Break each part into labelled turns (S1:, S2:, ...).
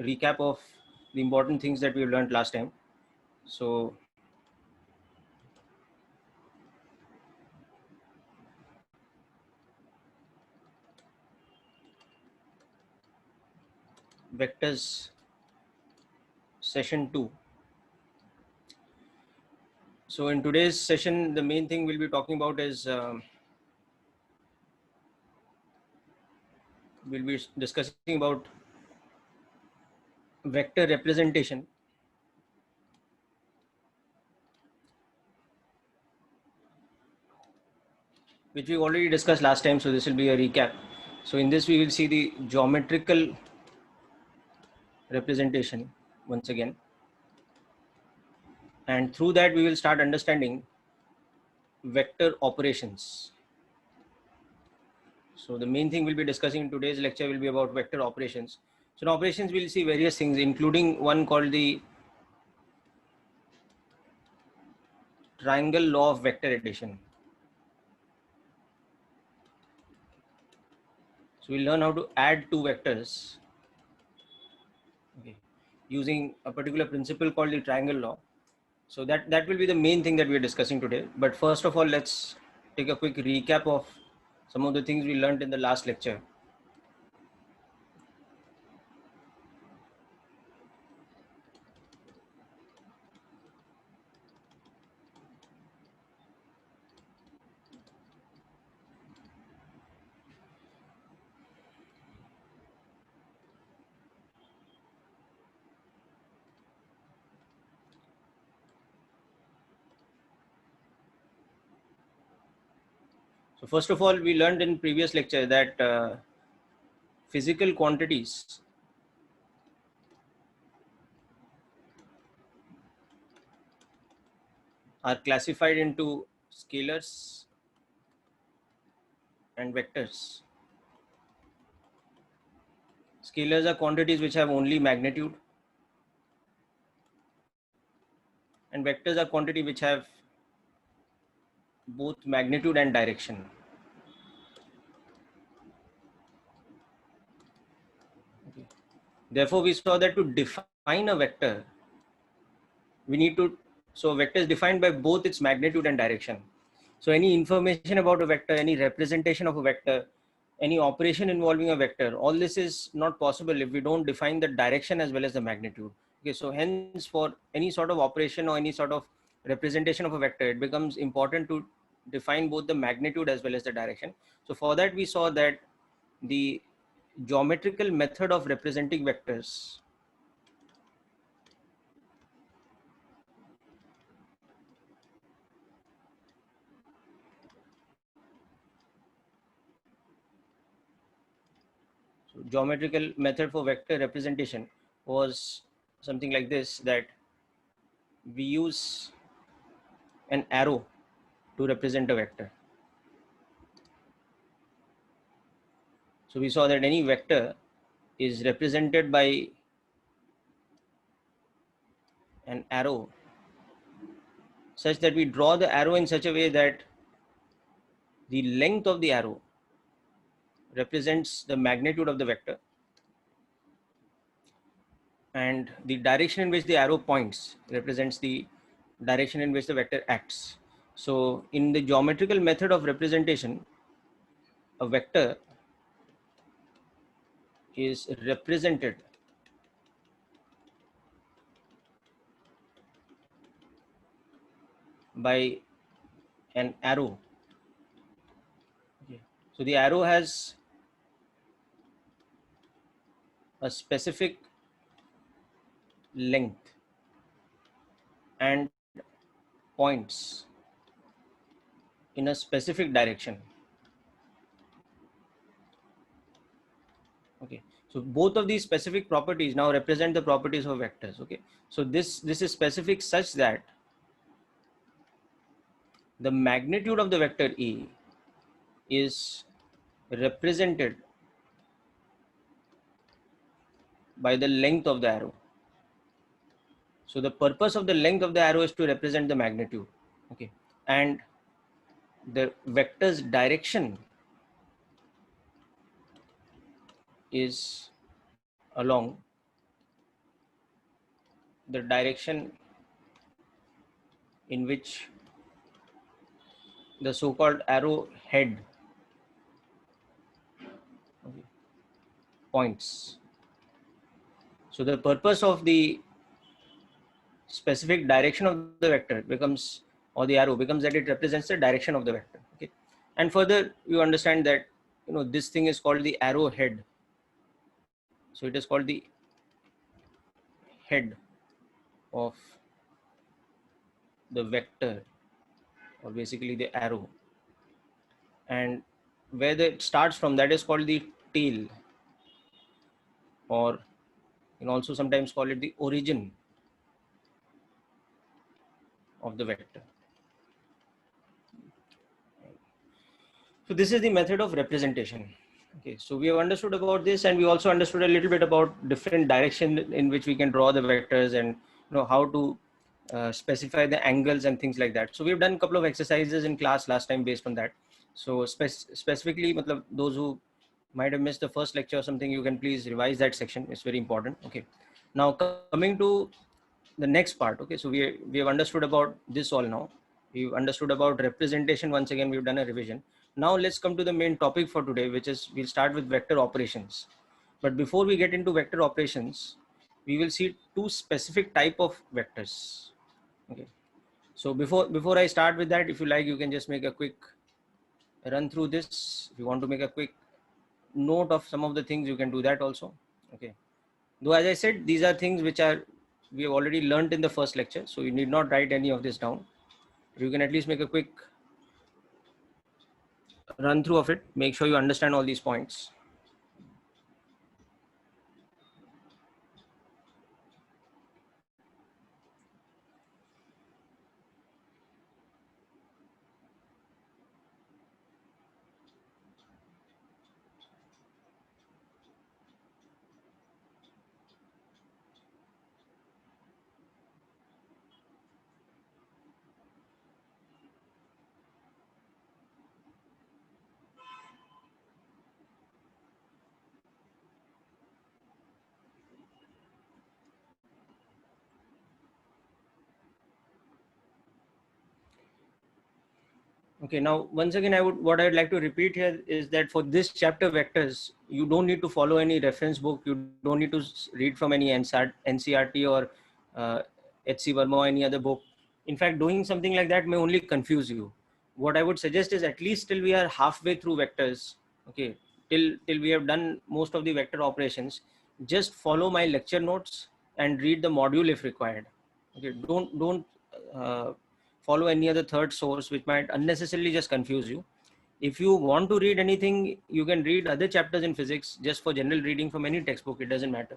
S1: recap of the important things that we learned last time. So vectors session 2. So in today's session, the main thing we'll be talking about is we'll be discussing about vector representation, which we already discussed last time. So this will be a recap. So in this, we will see the geometrical representation once again. And through that, we will start understanding vector operations. So the main thing we'll be discussing in today's lecture will be about vector operations. So in operations, we'll see various things, including one called the triangle law of vector addition. So we'll learn how to add two vectors, okay, using a particular principle called the triangle law. So that will be the main thing that we are discussing today. But first of all, let's take a quick recap of some of the things we learned in the last lecture. So first of all, we learned in previous lecture that physical quantities are classified into scalars and vectors. Scalars are quantities which have only magnitude, and vectors are quantity which have both magnitude and direction. Okay. Therefore, we saw that to define a vector, we need to, so vector is defined by both its magnitude and direction. So any information about a vector, any representation of a vector, any operation involving a vector, all this is not possible if we don't define the direction as well as the magnitude. Okay, so hence for any sort of operation or any sort of representation of a vector, it becomes important to define both the magnitude as well as the direction. So for that, we saw that the geometrical method of representing vectors geometrical method for vector representation was something like this, that we use an arrow to represent a vector. So we saw that any vector is represented by an arrow such that we draw the arrow in such a way that the length of the arrow represents the magnitude of the vector and the direction in which the arrow points represents the direction in which the vector acts. So in the geometrical method of representation, a vector is represented by an arrow. Okay. So the arrow has a specific length and points in a specific direction. Okay, so both of these specific properties now represent the properties of vectors. Okay, so this is specific such that the magnitude of the vector E is represented by the length of the arrow. So the purpose of the length of the arrow is to represent the magnitude. Okay, and the vector's direction is along the direction in which the so-called arrow head points. So the purpose of the specific direction of the vector becomes, or the arrow becomes, that it represents the direction of the vector. Okay, and further you understand that this thing is called the arrow head. So it is called the head of the vector, or basically the arrow, and where it starts from, that is called the tail, or you can also sometimes call it the origin of the vector. So this is the method of representation. Okay, so we have understood about this, and we also understood a little bit about different direction in which we can draw the vectors, and how to specify the angles and things like that. So we've done a couple of exercises in class last time based on that. So specifically, those who might have missed the first lecture or something, you can please revise that section. It's very important. Okay, now coming to the next part. Okay, so we have understood about this all now. We've understood about representation. Once again, we've done a revision. Now let's come to the main topic for today, which is, we'll start with vector operations. But before we get into vector operations, we will see two specific type of vectors. Okay, so before I start with that, if you like, you can just make a quick run through this. If you want to make a quick note of some of the things, you can do that also. Okay, though as I said, these are things which we have already learned in the first lecture, so you need not write any of this down. You can at least make a quick run through of it. Make sure you understand all these points. Okay, now once again, what I'd like to repeat here is that for this chapter vectors, you don't need to follow any reference book. You don't need to read from any NCRT or HC Verma or any other book. In fact, doing something like that may only confuse you. What I would suggest is, at least till we are halfway through vectors, okay, till we have done most of the vector operations, just follow my lecture notes and read the module if required. Okay, don't follow any other third source which might unnecessarily just confuse you. If you want to read anything, you can read other chapters in physics just for general reading from any textbook. It doesn't matter.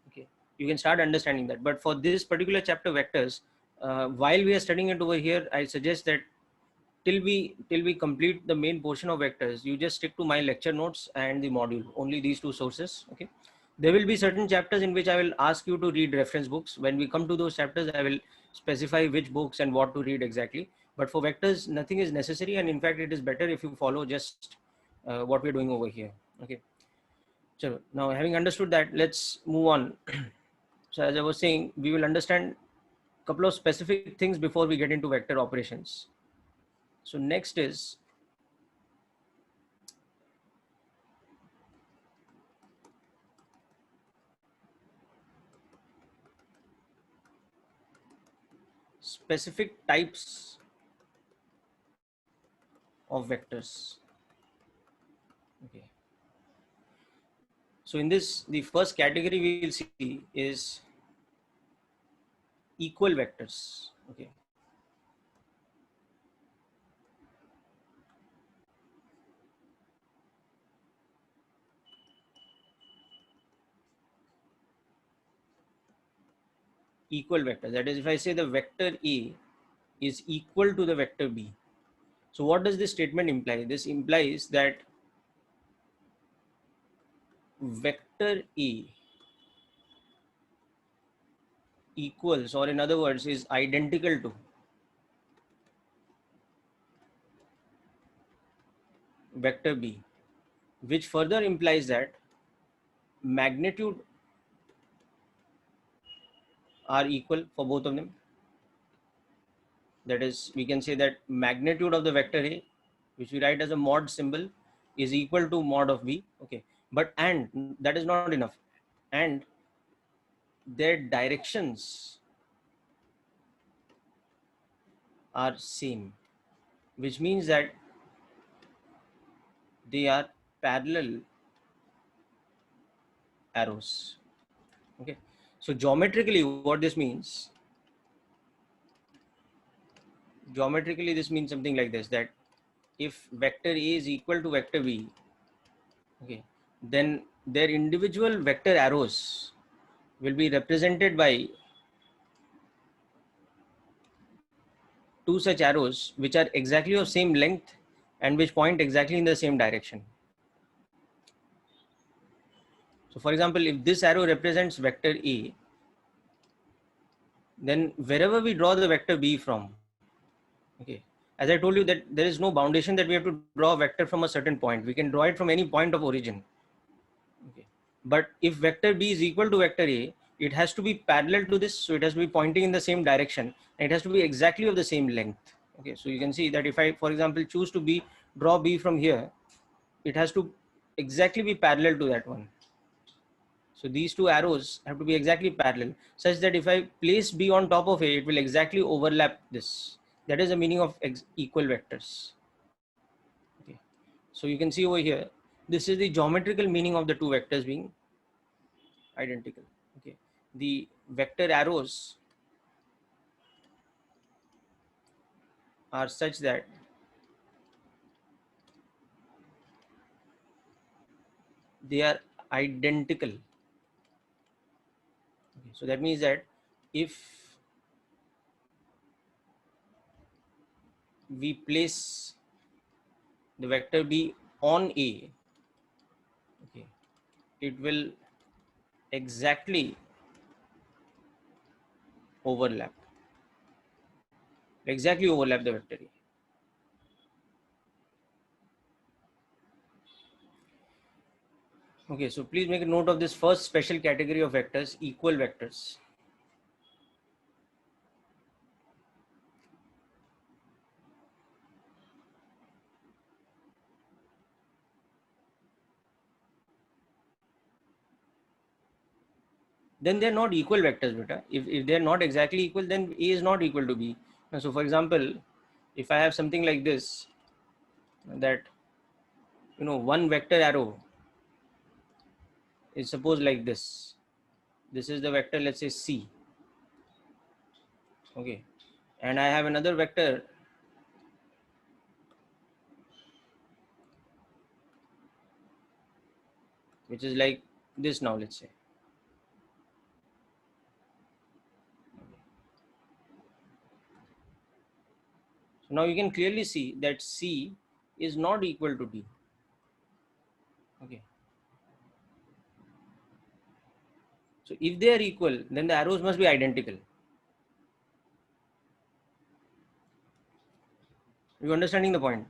S1: Okay, you can start understanding that. But for this particular chapter vectors, while we are studying it over here, I suggest that till we complete the main portion of vectors, you just stick to my lecture notes and the module, only these two sources. Okay, there will be certain chapters in which I will ask you to read reference books. When we come to those chapters, I will specify which books and what to read exactly. But for vectors, nothing is necessary, and in fact it is better if you follow just what we're doing over here. Okay, so now, having understood that, let's move on. So as I was saying, we will understand a couple of specific things before we get into vector operations. So next is specific types of vectors. Okay, so in this, the first category we will see is equal vectors. Okay, equal vectors, that is, if I say the vector A is equal to the vector B, so what does this statement imply? This implies that vector A equals, or in other words, is identical to vector B, which further implies that magnitude are equal for both of them. That is, we can say that magnitude of the vector A, which we write as a mod symbol, is equal to mod of B. Okay, but and that is not enough. And their directions are same, which means that they are parallel arrows. Okay, so geometrically this means something like this, that if vector A is equal to vector B, okay, then their individual vector arrows will be represented by two such arrows which are exactly of same length and which point exactly in the same direction. So for example, if this arrow represents vector A, then wherever we draw the vector B from, okay, as I told you that there is no boundation that we have to draw a vector from a certain point. We can draw it from any point of origin. Okay. But if vector B is equal to vector A, it has to be parallel to this. So it has to be pointing in the same direction and it has to be exactly of the same length. Okay. So you can see that if I, for example, choose to draw B from here, it has to exactly be parallel to that one. So these two arrows have to be exactly parallel, such that if I place B on top of A, it will exactly overlap this. That is the meaning of equal vectors. Okay. So you can see over here, this is the geometrical meaning of the two vectors being identical. Okay. The vector arrows are such that they are identical. Okay. So that means that if we place the vector B on A, okay, it will exactly overlap, the vector A. Okay, so please make a note of this first special category of vectors, equal vectors. Then they're not equal vectors, beta. If they're not exactly equal, then A is not equal to B. So for example, if I have something like this, that, one vector arrow is suppose like this. This is the vector, let's say C. Okay. And I have another vector which is like this now, let's say. So now you can clearly see that C is not equal to D. Okay. So if they are equal, then the arrows must be identical. You understanding the point?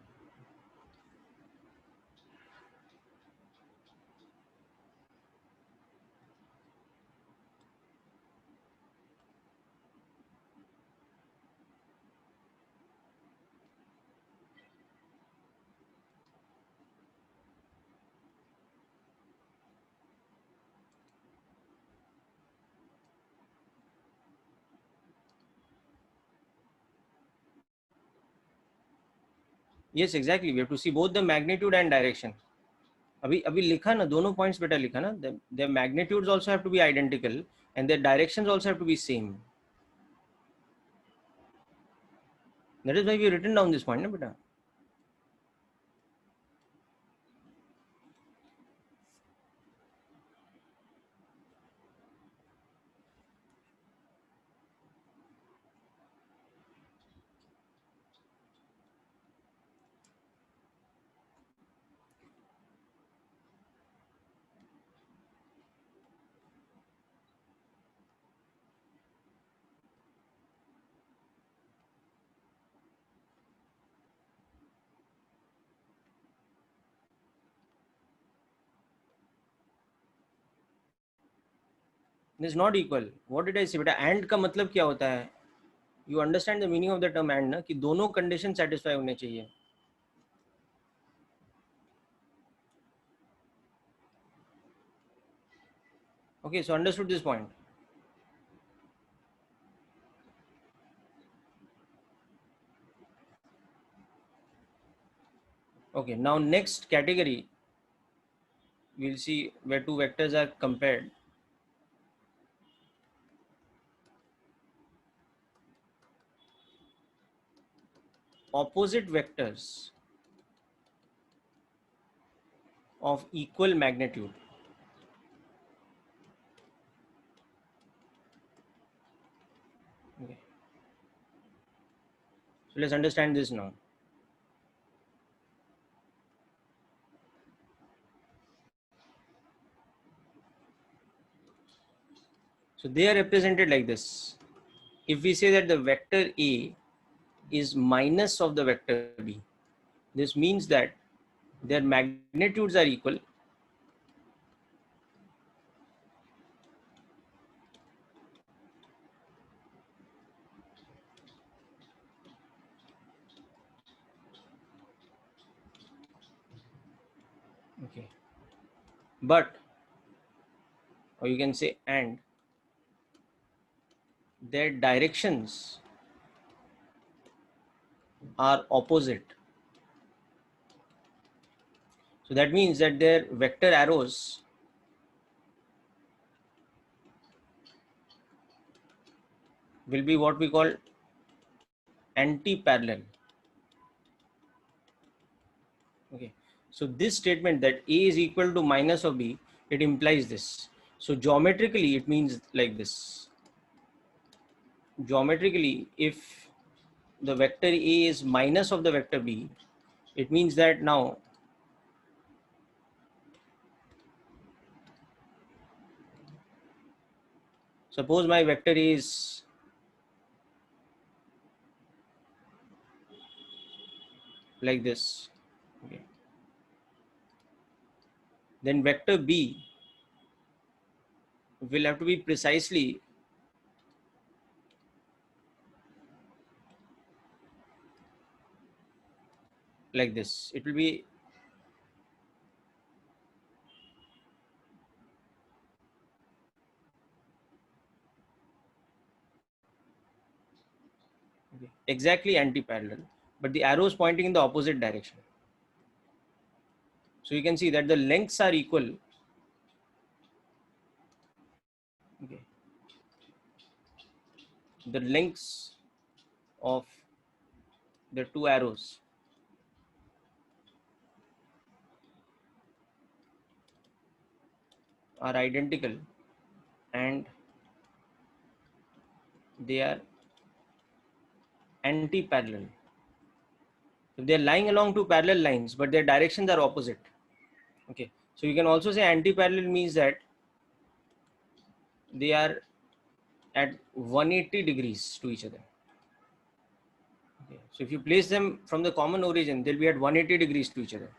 S1: Yes, exactly. We have to see both the magnitude and direction. अभी अभी लिखा ना, दोनों points बेटा लिखा ना. Their magnitudes also have to be identical and their directions also have to be same. That is why we have written down this point, na beta. This is not equal. What did I say बेटा? And का मतलब क्या होता है? You understand the meaning of the term and ना, कि दोनों condition satisfy होने चाहिए. Okay, so understood this point. Okay, now next category, we'll see where two vectors are compared. Opposite vectors of equal magnitude. Okay. So let's understand this now. So they are represented like this. If we say that the vector A is minus of the vector B, this means that their magnitudes are equal. Okay. But, or you can say and, their directions are opposite. So that means that their vector arrows will be what we call anti-parallel. Okay. So this statement that A is equal to minus of B, it implies this. So geometrically, it means like this. Geometrically, if the vector A is minus of the vector B, it means that now suppose my vector is like this. Okay. Then vector B will have to be precisely like this. It will be exactly anti-parallel, but the arrow is pointing in the opposite direction. So you can see that the lengths are equal. Okay. The lengths of the two arrows are identical and they are anti-parallel. If they are lying along two parallel lines, but their directions are opposite. Okay. So you can also say anti-parallel means that they are at 180 degrees to each other. Okay. So if you place them from the common origin, they'll be at 180 degrees to each other.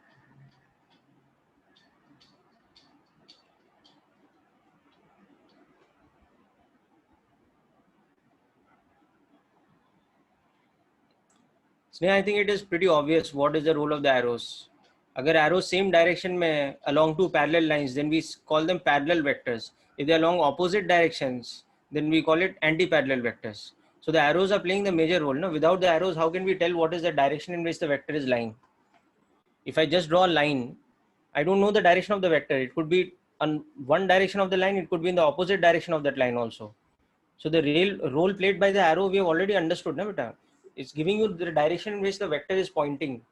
S1: So I think it is pretty obvious what is the role of the arrows. अगर arrows same direction में along two parallel lines, then we call them parallel vectors. If they are along opposite directions, then we call it anti-parallel vectors. So the arrows are playing the major role. No? Without the arrows, how can we tell what is the direction in which the vector is lying? If I just draw a line, I don't know the direction of the vector. It could be on one direction of the line. It could be in the opposite direction of that line also. So the real role played by the arrow, we have already understood. Na, beta? It's giving you the direction in which the vector is pointing.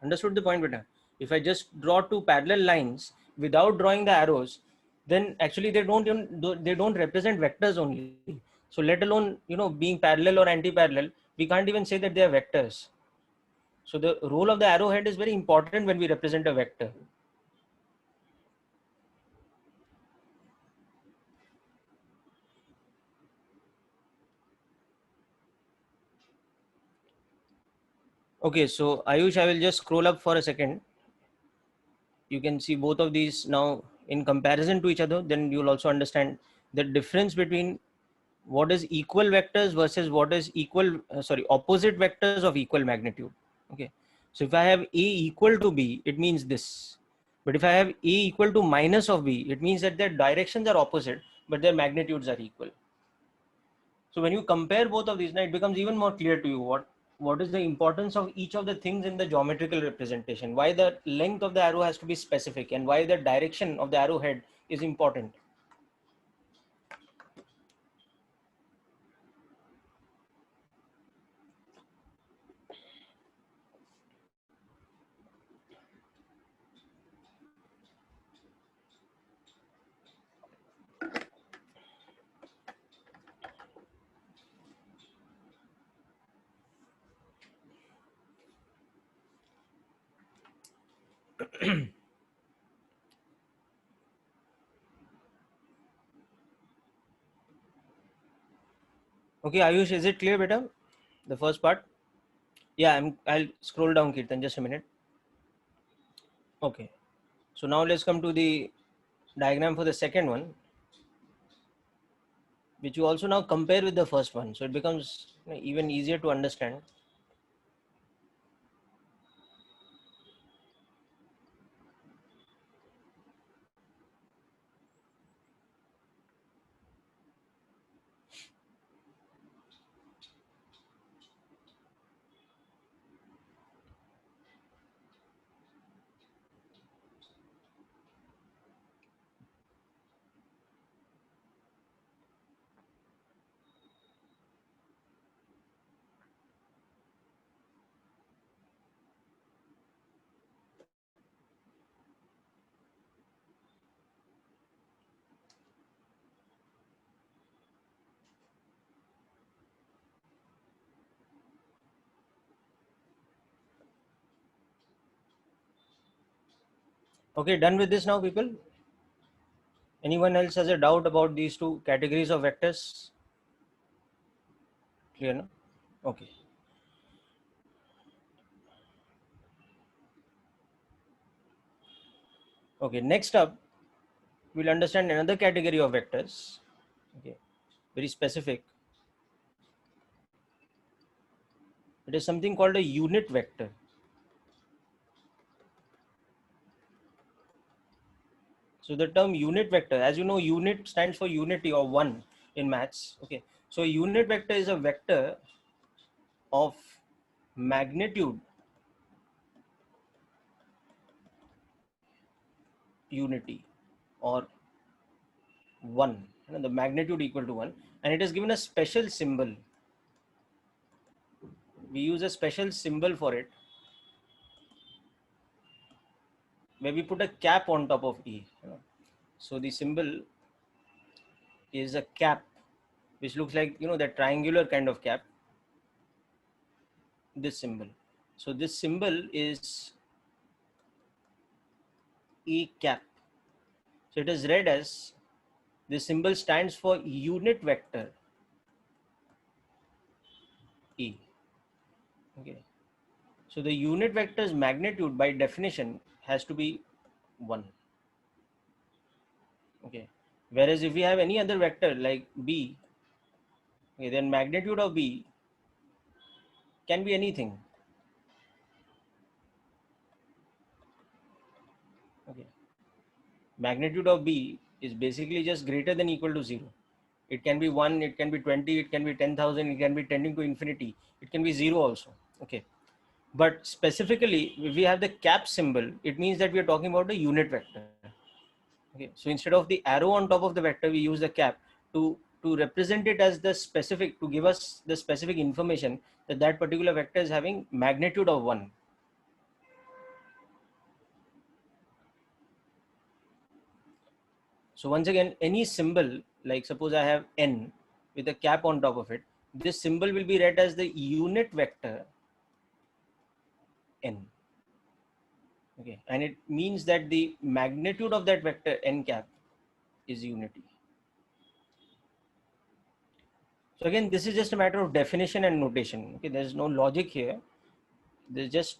S1: Understood the point, beta? If I just draw two parallel lines without drawing the arrows, then actually they don't represent vectors only. So let alone being parallel or anti-parallel, we can't even say that they are vectors. So the role of the arrowhead is very important when we represent a vector. Okay, so Ayush, I will just scroll up for a second. You can see both of these now in comparison to each other. Then you'll also understand the difference between what is equal vectors versus what is opposite vectors of equal magnitude. Okay, so if I have a equal to b, it means this. But if I have a equal to minus of b, it means that their directions are opposite, but their magnitudes are equal. So when you compare both of these, now it becomes even more clear to you what is the importance of each of the things in the geometrical representation, why the length of the arrow has to be specific, and why the direction of the arrowhead is important. Okay, Ayush, is it clear, beta? The first part? Yeah, I'll scroll down, Kirtan, just a minute. Okay. So now let's come to the diagram for the second one, which you also now compare with the first one. So it becomes even easier to understand. Okay, done with this now, people? Anyone else has a doubt about these two categories of vectors? Clear, no? Okay. Okay, next up, we'll understand another category of vectors. Okay, very specific. It is something called a unit vector. So the term unit vector, as you know, unit stands for unity or one in maths. Okay, so a unit vector is a vector of magnitude unity or one, the magnitude equal to one, and it is given a special symbol. We use a special symbol for it, where we put a cap on top of E. So the symbol is a cap, which looks like, that triangular kind of cap, this symbol. So this symbol is E cap. So it is read as, this symbol stands for unit vector E. Okay. So the unit vector's magnitude by definition has to be 1. Okay. Whereas if we have any other vector like B, okay, then magnitude of B can be anything. Okay. Magnitude of B is basically just greater than equal to 0. It can be 1, it can be 20, it can be 10,000, it can be tending to infinity. It can be 0 also. Okay. But specifically, if we have the cap symbol, it means that we are talking about a unit vector. Okay. So instead of the arrow on top of the vector, we use the cap to represent it as the specific, to give us the specific information that that particular vector is having magnitude of 1. So once again, any symbol, like suppose I have n with a cap on top of it, this symbol will be read as the unit vector n. Okay, and it means that the magnitude of that vector n cap is unity. So again, this is just a matter of definition and notation. Okay, there's no logic here. There's just,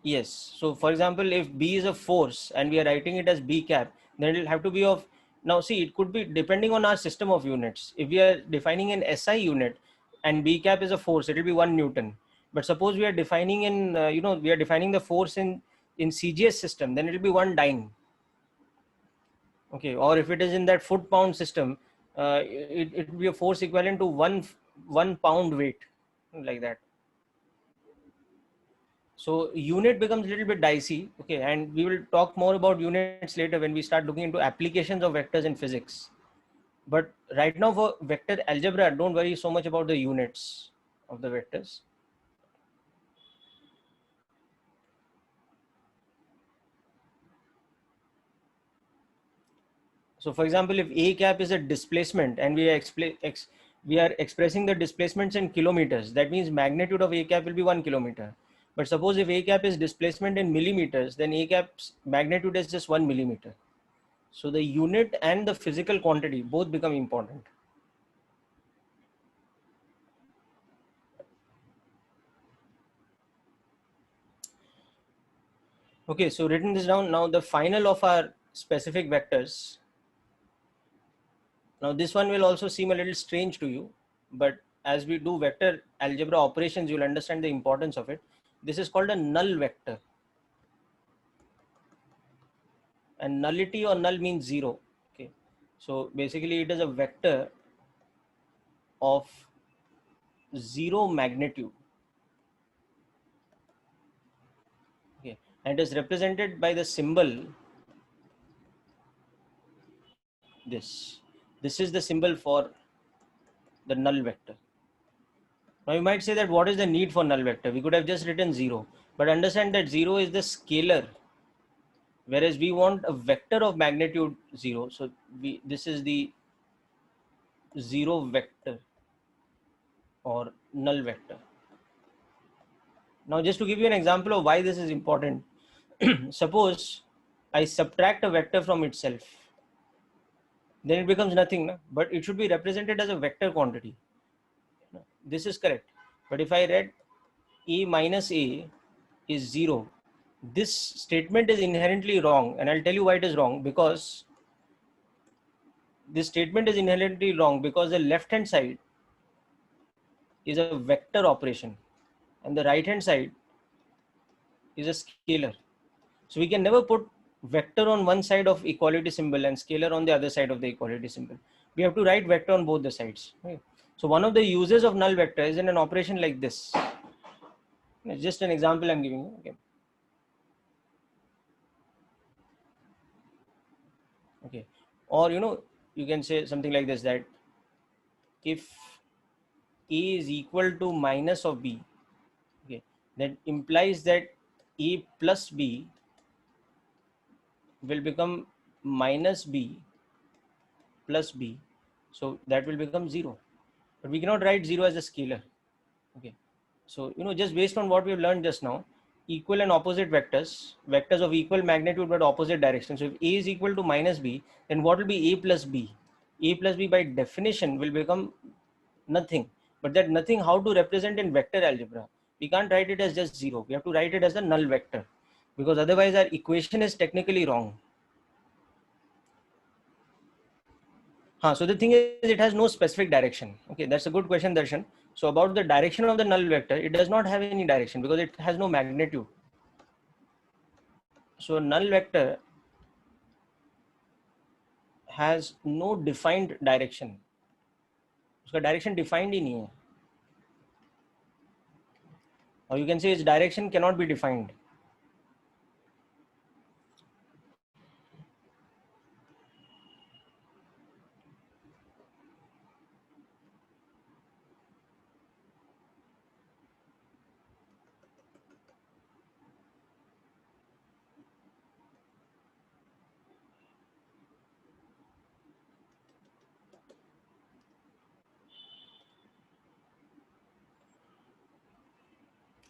S1: yes. So for example, if B is a force and we are writing it as B cap, then it will have to be of, now see, it could be depending on our system of units. If we are defining an SI unit and B cap is a force, it will be 1 Newton. But suppose we are defining in, we are defining the force in CGS system, then it will be 1 dyne. Okay. Or if it is in that foot pound system, it will be a force equivalent to 1 pound weight, like that. So unit becomes a little bit dicey. Okay, and we will talk more about units later when we start looking into applications of vectors in physics. But right now for vector algebra, don't worry so much about the units of the vectors. So for example, if A cap is a displacement and we are expressing the displacements in kilometers, that means magnitude of A cap will be 1 kilometer. But suppose if A cap is displacement in millimeters, then A cap's magnitude is just 1 millimeter. So the unit and the physical quantity both become important. Okay, so written this down. Now the final of our specific vectors. Now this one will also seem a little strange to you, but as we do vector algebra operations, you'll understand the importance of it. This is called a null vector. And nullity or null means zero. Okay, so basically it is a vector of zero magnitude. Okay, and it is represented by the symbol this. This is the symbol for the null vector. Now you might say that what is the need for null vector? We could have just written 0, but understand that 0 is the scalar, whereas we want a vector of magnitude 0. So this is the 0 vector or null vector. Now just to give you an example of why this is important, suppose I subtract a vector from itself, then it becomes nothing, no? But it should be represented as a vector quantity. This is correct. But if I read A minus A is 0, this statement is inherently wrong, and I'll tell you why it is wrong. Because this statement is inherently wrong because the left hand side is a vector operation and the right hand side is a scalar. So we can never put vector on one side of equality symbol and scalar on the other side of the equality symbol. We have to write vector on both the sides. Okay. So one of the uses of null vector is in an operation like this. It's just an example I'm giving you. Okay. Okay. Or you can say something like this, that if A is equal to minus of B, okay, that implies that A plus B will become minus B plus B. So that will become 0. But we cannot write 0 as a scalar. Okay. So, just based on what we've learned just now, equal and opposite vectors, vectors of equal magnitude but opposite direction. So if A is equal to minus B, then what will be A plus B? A plus B by definition will become nothing. But that nothing, how to represent in vector algebra? We can't write it as just 0. We have to write it as a null vector, because otherwise our equation is technically wrong. So the thing is, it has no specific direction. Okay, that's a good question, Darshan. So about the direction of the null vector, it does not have any direction because it has no magnitude. So null vector has no defined direction. उसका direction defined ही नहीं है. Or you can say its direction cannot be defined.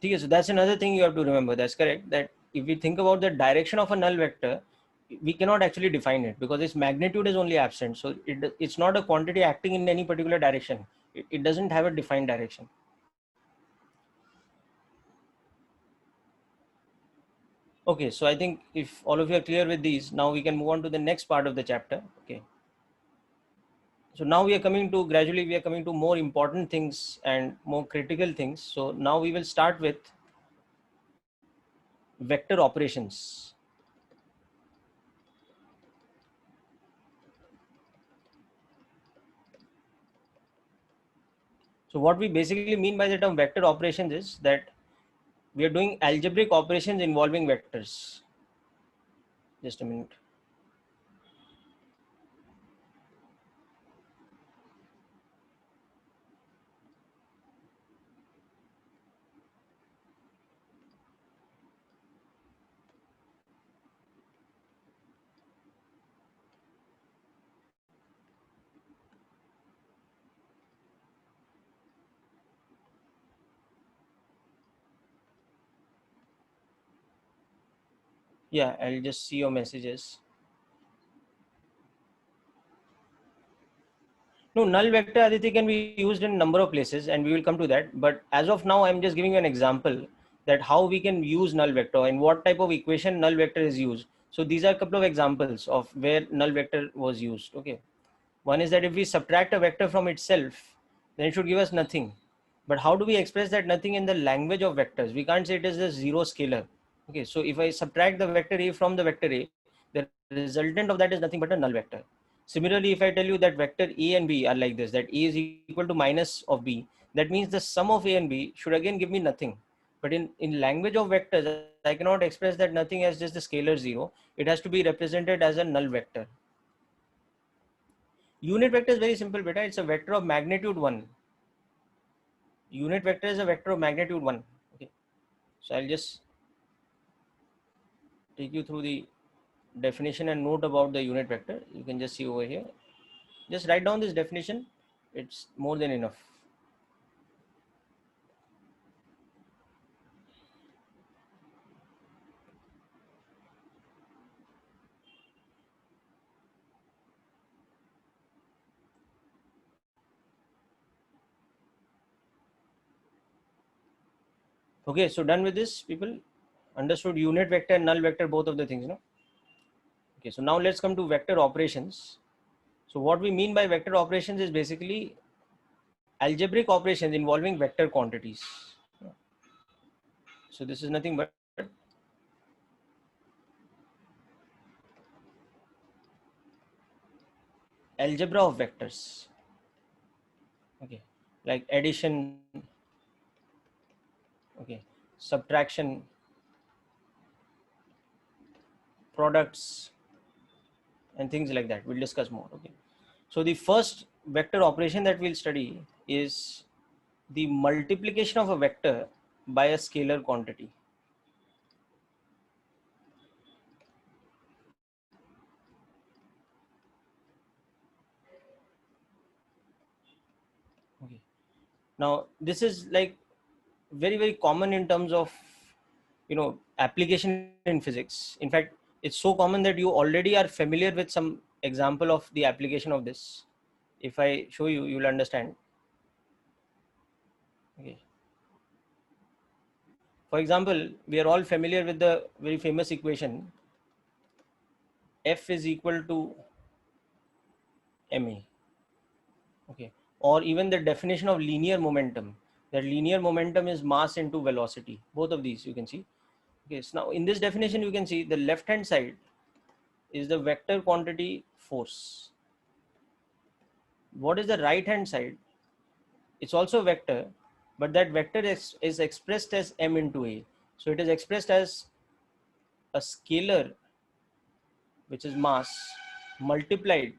S1: So that's another thing you have to remember. That's correct. That if we think about the direction of a null vector, we cannot actually define it because its magnitude is only absent. So it's not a quantity acting in any particular direction. It doesn't have a defined direction. Okay, so I think if all of you are clear with these, now we can move on to the next part of the chapter. Okay. So now we are coming to gradually, we are coming to more important things and more critical things. So now we will start with vector operations. So what we basically mean by the term vector operations is that we are doing algebraic operations involving vectors. Just a minute. Yeah, I'll just see your messages. No, null vector, Aditi, can be used in a number of places and we will come to that. But as of now, I'm just giving you an example that how we can use null vector and what type of equation null vector is used. So these are a couple of examples of where null vector was used. Okay. One is that if we subtract a vector from itself, then it should give us nothing. But how do we express that nothing in the language of vectors? We can't say it is a zero scalar. Okay, so if I subtract the vector A from the vector A, the resultant of that is nothing but a null vector. Similarly, if I tell you that vector A and B are like this, that A is equal to minus of B, that means the sum of A and B should again give me nothing. But in language of vectors, I cannot express that nothing as just the scalar zero. It has to be represented as a null vector. Unit vector is very simple, beta. It's a vector of magnitude 1. Unit vector is a vector of magnitude 1. Okay. So I'll just take you through the definition and note about the unit vector. You can just see over here. Just write down this definition. It's more than enough. Okay, so done with this, people. Understood unit vector and null vector, both of the things, no? Okay, so now let's come to vector operations. So what we mean by vector operations is basically algebraic operations involving vector quantities. So this is nothing but algebra of vectors. Okay, like addition, okay, subtraction, products, and things like that. We'll discuss more. Okay, so the first vector operation that we'll study is the multiplication of a vector by a scalar quantity. Okay, now this is like very common in terms of application in physics. In fact, it's so common that you already are familiar with some example of the application of this. If I show you, you'll understand. Okay, for example, we are all familiar with the very famous equation F is equal to ma. Okay, or even the definition of linear momentum, that linear momentum is mass into velocity. Both of these you can see. Okay, so now in this definition you can see the left hand side is the vector quantity force. What is the right hand side? It's also a vector, but that vector is expressed as m into a. So it is expressed as a scalar, which is mass, multiplied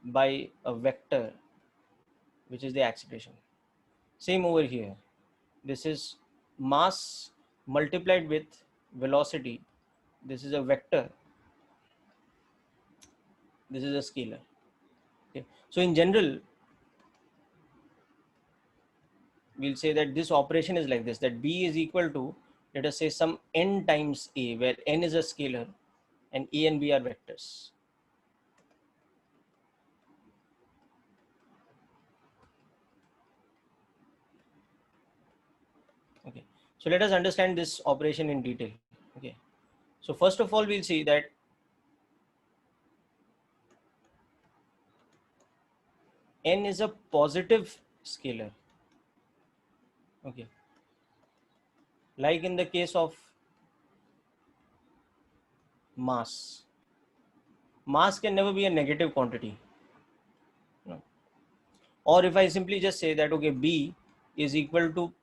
S1: by a vector, which is the acceleration. Same over here. This is mass multiplied with velocity. This is a vector. This is a scalar. Okay. So in general, we'll say that this operation is like this, that B is equal to, let us say, some n times A, where n is a scalar and A and B are vectors. So let us understand this operation in detail. Okay. So first of all, we'll see that n is a positive scalar. Okay. Like in the case of mass, mass can never be a negative quantity. No. Or if I simply just say that, okay, B is equal to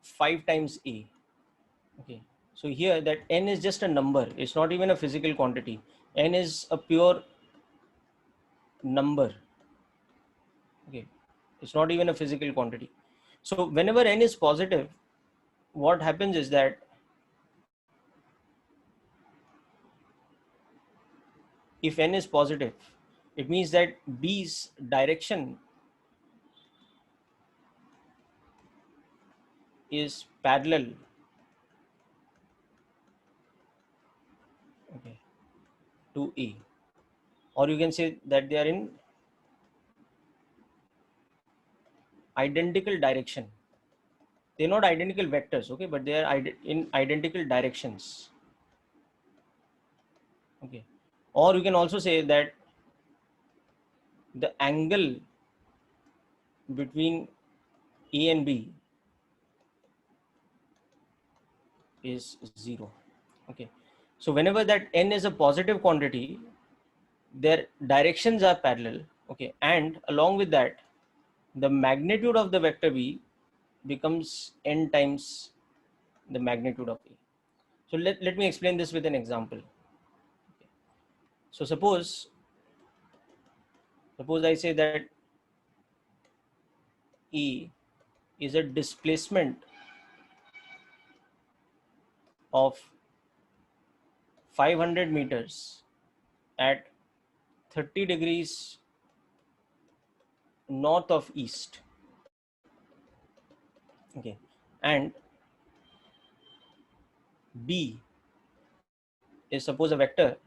S1: 5 times A. Okay. So here that n is just a number. It's not even a physical quantity. N is a pure number. Okay. It's not even a physical quantity. So whenever n is positive, what happens is that if n is positive, it means that B's direction is parallel, okay, to A. Or you can say that they are in identical direction. They're not identical vectors, okay, but they are in identical directions. Okay. Or you can also say that the angle between A and B is 0. Okay. So whenever that n is a positive quantity, their directions are parallel. Okay. And along with that, the magnitude of the vector B becomes n times the magnitude of A. So let me explain this with an example. Okay. So suppose I say that E is a displacement of 500 meters at 30 degrees north of east. Okay. And B is suppose a vector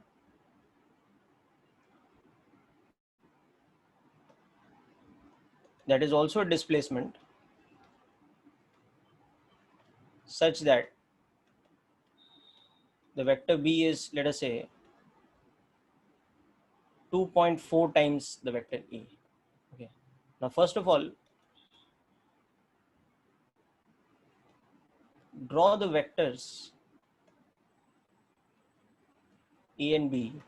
S1: that is also a displacement such that the vector B is, let us say, 2.4 times the vector A. Okay. Now, first of all, draw the vectors A and B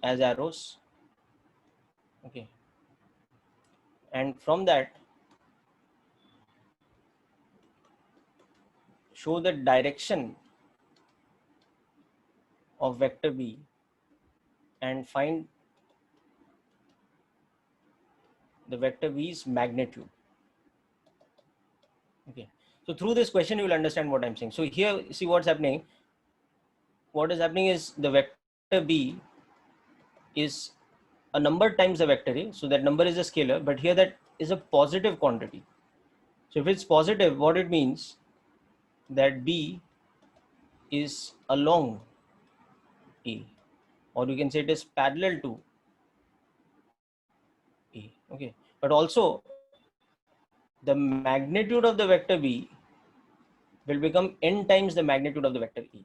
S1: as arrows. Okay. And from that, show the direction of vector B and find the vector B's magnitude. Okay. So through this question, you will understand what I'm saying. So here, see what's happening. What is happening is the vector B is a number times the vector A. So that number is a scalar, but here that is a positive quantity. So if it's positive, what it means that B is along A, or you can say it is parallel to A. Okay. But also the magnitude of the vector B will become n times the magnitude of the vector E.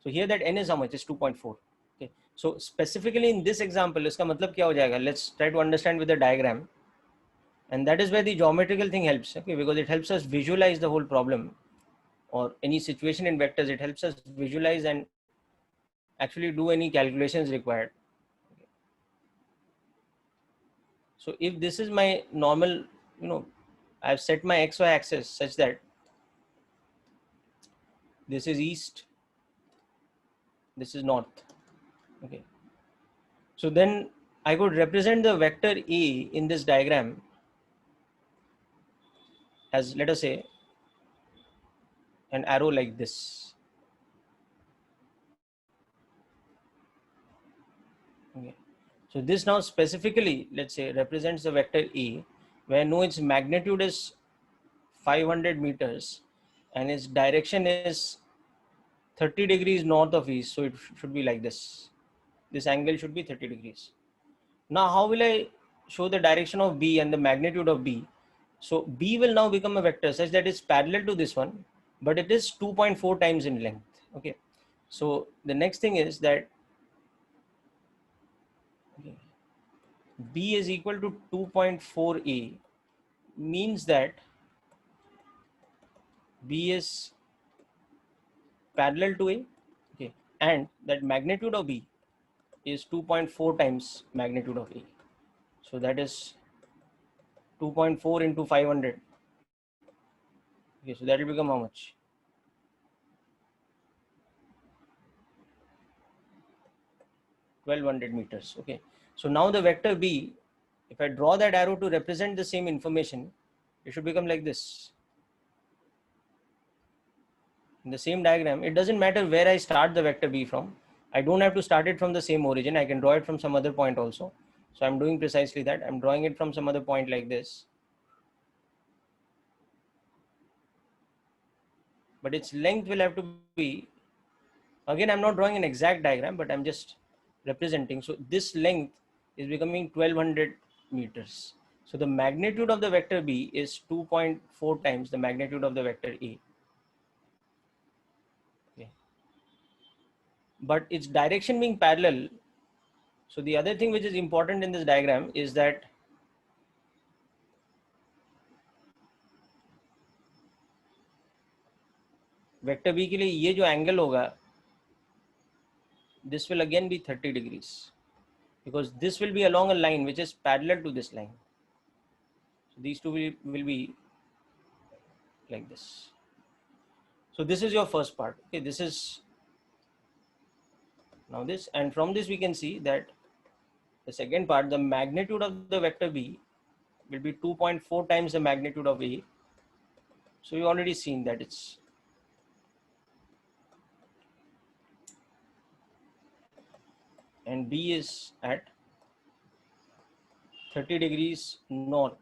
S1: So here that n is how much? Is 2.4. Okay. So specifically in this example, इसका मतलब क्या हो जाएगा? Let's try to understand with the diagram. And that is where the geometrical thing helps, okay, because it helps us visualize the whole problem or any situation in vectors. It helps us visualize and actually do any calculations required. Okay. So if this is my normal, I've set my XY axis such that this is east, this is north. Okay. So then I could represent the vector A in this diagram as, let us say, an arrow like this. Okay. So this now specifically, let's say, represents the vector A, where no, its magnitude is 500 meters and its direction is 30 degrees north of east. So it should be like this. This angle should be 30 degrees. Now, how will I show the direction of B and the magnitude of B? So B will now become a vector such that it's parallel to this one, but it is 2.4 times in length. Okay. So the next thing is that B is equal to 2.4A means that B is parallel to A. Okay. And that magnitude of B is 2.4 times magnitude of A. So that is 2.4 into 500. Okay, so that will become how much? 1200 meters. Okay, so now the vector B, if I draw that arrow to represent the same information, it should become like this. In the same diagram, it doesn't matter where I start the vector B from. I don't have to start it from the same origin. I can draw it from some other point also. So I'm doing precisely that. I'm drawing it from some other point like this. But its length will have to be, again, I'm not drawing an exact diagram, but I'm just representing. So this length is becoming 1200 meters. So the magnitude of the vector B is 2.4 times the magnitude of the vector A. Okay. But its direction being parallel. So the other thing which is important in this diagram is that vector B के लिए ये जो angle होगा, this will again be 30 degrees because this will be along a line which is parallel to this line. So these two will be like this. So this is your first part. Okay, this is now this, and from this we can see that the second part, the magnitude of the vector B will be 2.4 times the magnitude of A. So you already seen that it's and B is at 30 degrees north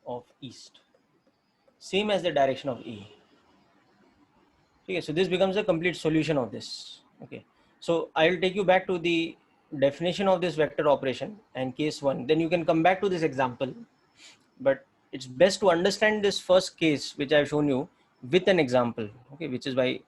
S1: of east, same as the direction of A. Okay, so this becomes a complete solution of this. Okay, so I'll take you back to the definition of this vector operation and case one. Then you can come back to this example, but it's best to understand this first case which I've shown you with an example. Okay, which is why.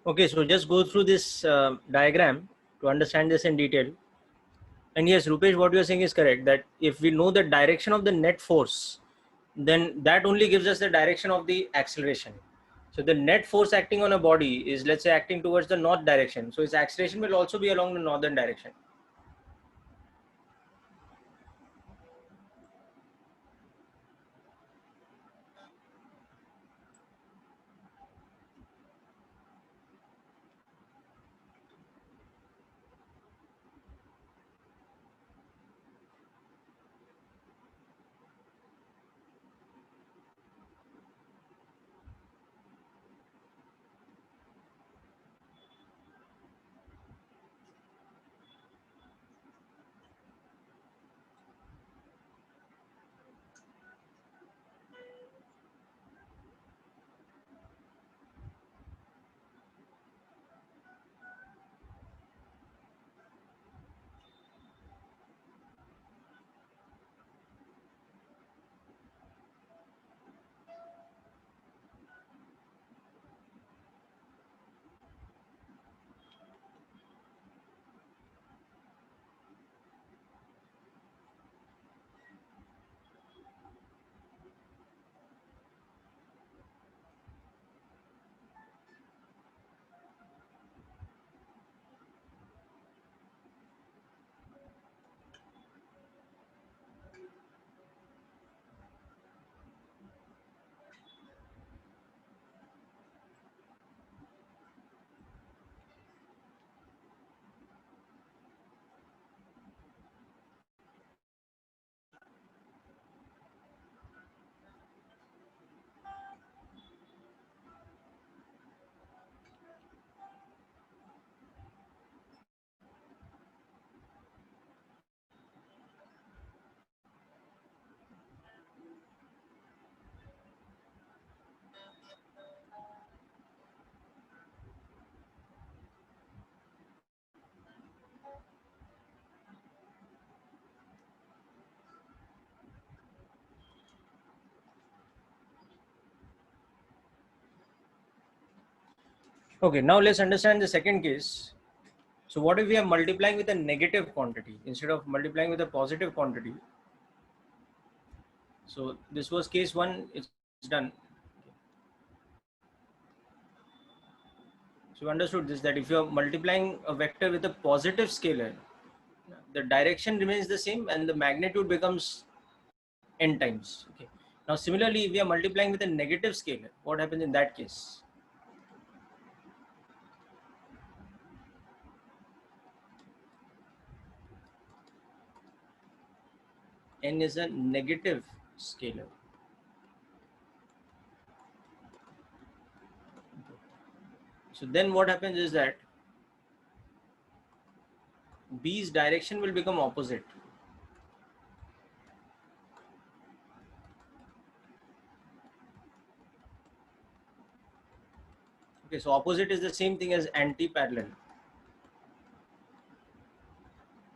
S1: Okay, so just go through this diagram to understand this in detail. And yes, Rupesh, what you're saying is correct, that if we know the direction of the net force, then that only gives us the direction of the acceleration. So the net force acting on a body is, let's say, acting towards the north direction. So its acceleration will also be along the northern direction. Okay, now let's understand the second case. So what if we are multiplying with a negative quantity instead of multiplying with a positive quantity? So this was case one, it's done. So we understood this, that if you are multiplying a vector with a positive scalar, the direction remains the same and the magnitude becomes n times. Okay. Now similarly, if we are multiplying with a negative scalar, what happens in that case? N is a negative scalar. So then what happens is that B's direction will become opposite. Okay, so opposite is the same thing as anti-parallel,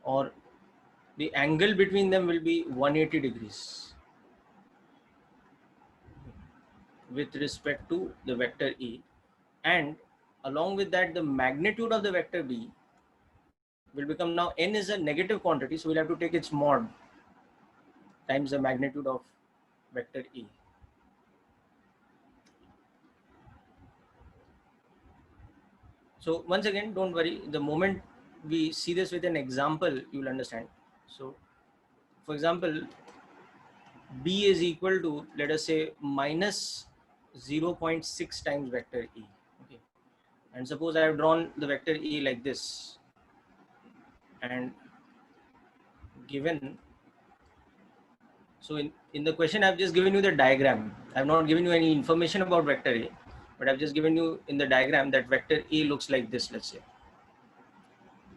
S1: or the angle between them will be 180 degrees with respect to the vector E, and along with that the magnitude of the vector B will become, now n is a negative quantity, so we'll have to take its mod times the magnitude of vector E. So once again, don't worry, the moment we see this with an example, you will understand. So for example, B is equal to, let us say, minus 0.6 times vector E. Okay. And suppose I have drawn the vector E like this and given, so in the question I've just given you the diagram. I've not given you any information about vector A, but I've just given you in the diagram that vector A looks like this, let's say.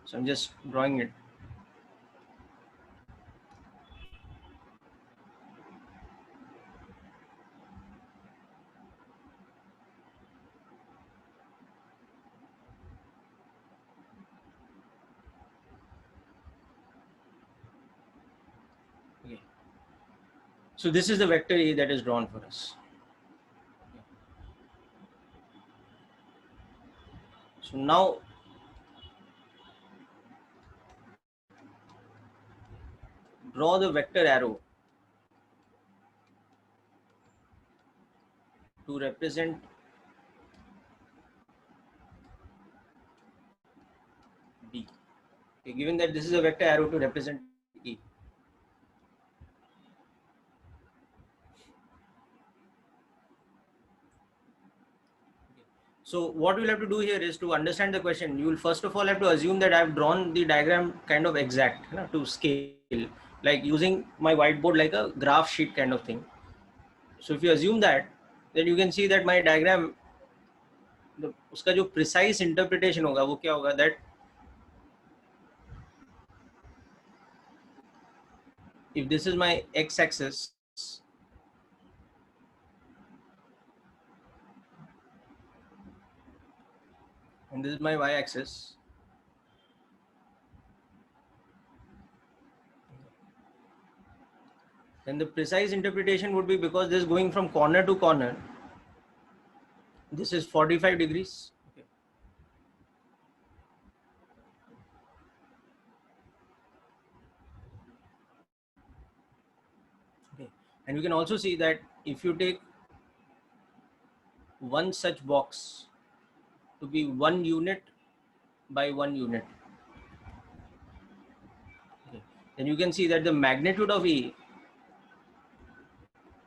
S1: So I'm just drawing it. Okay. So this is the vector A that is drawn for us. So now draw the vector arrow to represent B. Okay, given that this is a vector arrow to represent E. So what we'll have to do here is to understand the question. You will first of all have to assume that I've drawn the diagram kind of exact, to scale, like using my whiteboard like a graph sheet kind of thing. So if you assume that, then you can see that my diagram, उसका जो precise interpretation होगा वो क्या होगा, that if this is my x-axis, and this is my y-axis, then the precise interpretation would be, because this is going from corner to corner, this is 45 degrees. Okay. Okay. And you can also see that if you take one such box to be 1 unit by 1 unit, okay, then you can see that the magnitude of A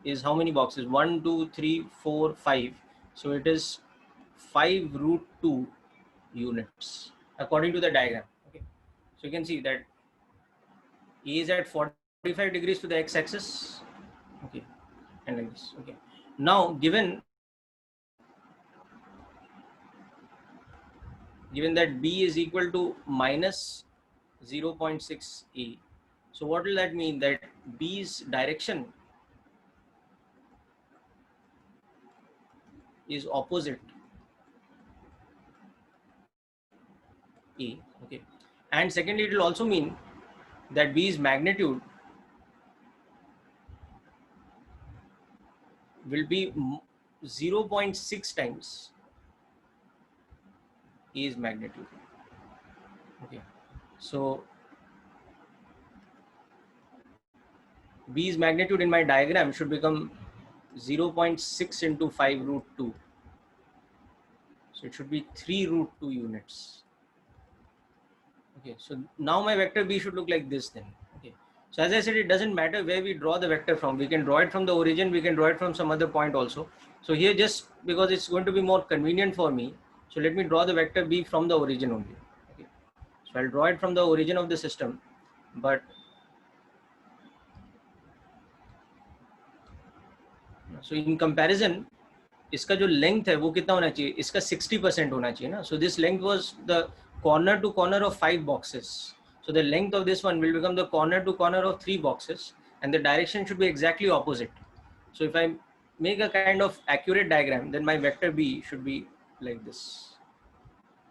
S1: is how many boxes? 1, 2, 3, 4, 5. So it is 5 root 2 units according to the diagram. Okay. So you can see that A is at 45 degrees to the x-axis. Okay. And like this. Okay. Now given that B is equal to minus 0.6 A. So what will that mean? That B's direction is opposite A. Okay. And secondly, it will also mean that B's magnitude will be 0.6 times A's magnitude. Okay. So B's magnitude in my diagram should become 0.6 into 5 root 2. So it should be 3 root 2 units. Okay, so now my vector B should look like this then. Okay, so as I said, it doesn't matter where we draw the vector from. We can draw it from the origin, we can draw it from some other point also. So here, just because it's going to be more convenient for me, so let me draw the vector B from the origin only. Okay, so I'll draw it from the origin of the system, but so in comparison, इसका जो length है वो कितना होना चाहिए? इसका 60% होना चाहिए ना. So this length was the corner to corner of 5 boxes. So the length of this one will become the corner to corner of 3 boxes, and the direction should be exactly opposite. So if I make a kind of accurate diagram, then my vector B should be like this.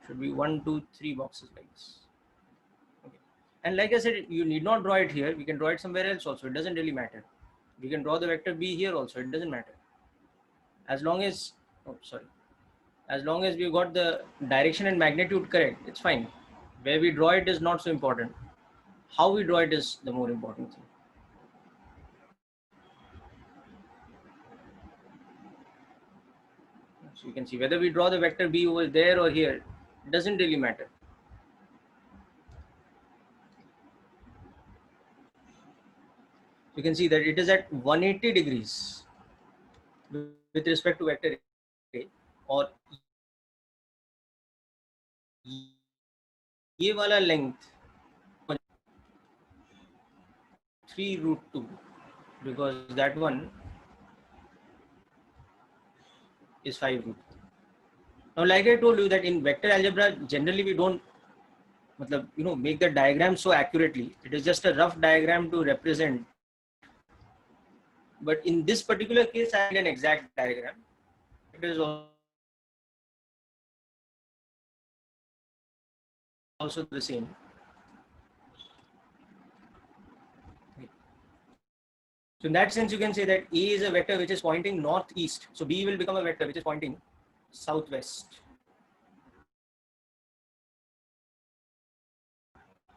S1: Should be 1, 2, 3 boxes like this. Okay. And like I said, you need not draw it here. We can draw it somewhere else also. It doesn't really matter. We can draw the vector B here also. It doesn't matter. As long as, as long as we got the direction and magnitude correct, it's fine. Where we draw it is not so important. How we draw it is the more important thing. So you can see whether we draw the vector B over there or here, it doesn't really matter. You can see that it is at 180 degrees with respect to vector A, और ये वाला length 3 root 2, because that one is 5 root. Now, like I told you that in vector algebra, generally we don't make the diagram so accurately. It is just a rough diagram to represent. But in this particular case, I need an exact diagram. It is also the same. So in that sense, you can say that A is a vector which is pointing northeast. So B will become a vector which is pointing southwest.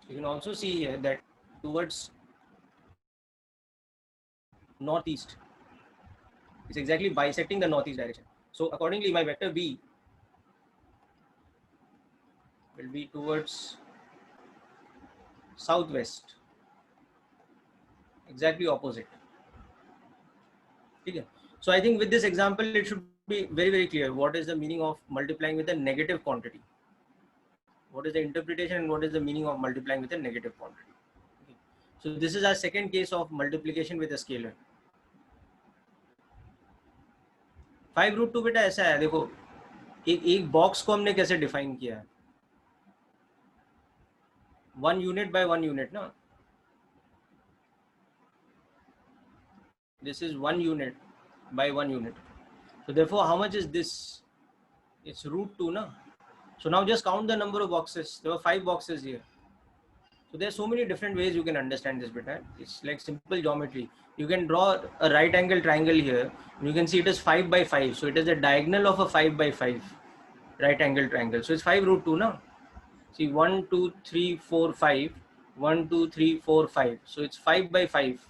S1: You can also see here that towards northeast, it's exactly bisecting the northeast direction. So accordingly, my vector B will be towards southwest, exactly opposite. Okay. So I think with this example, it should be very, very clear what is the meaning of multiplying with a negative quantity. What is the interpretation and what is the meaning of multiplying with a negative quantity. Okay. So this is our second case of multiplication with a scalar. 5√2 बेटा ऐसा है, देखो एक box को हमने कैसे define किया है, 1 unit by 1 unit ना, this is 1 unit by 1 unit. So therefore, how much is this? It's √2 na. So now just count the number of boxes. There were 5 boxes here. So there's so many different ways you can understand this bit. It's like simple geometry. You can draw a right angle triangle here. You can see it is 5 by 5. So it is the diagonal of a 5 by 5 right angle triangle. So it's 5√2 na. See 1, 2, 3, 4, 5. 1, 2, 3, 4, 5. So it's 5 by 5.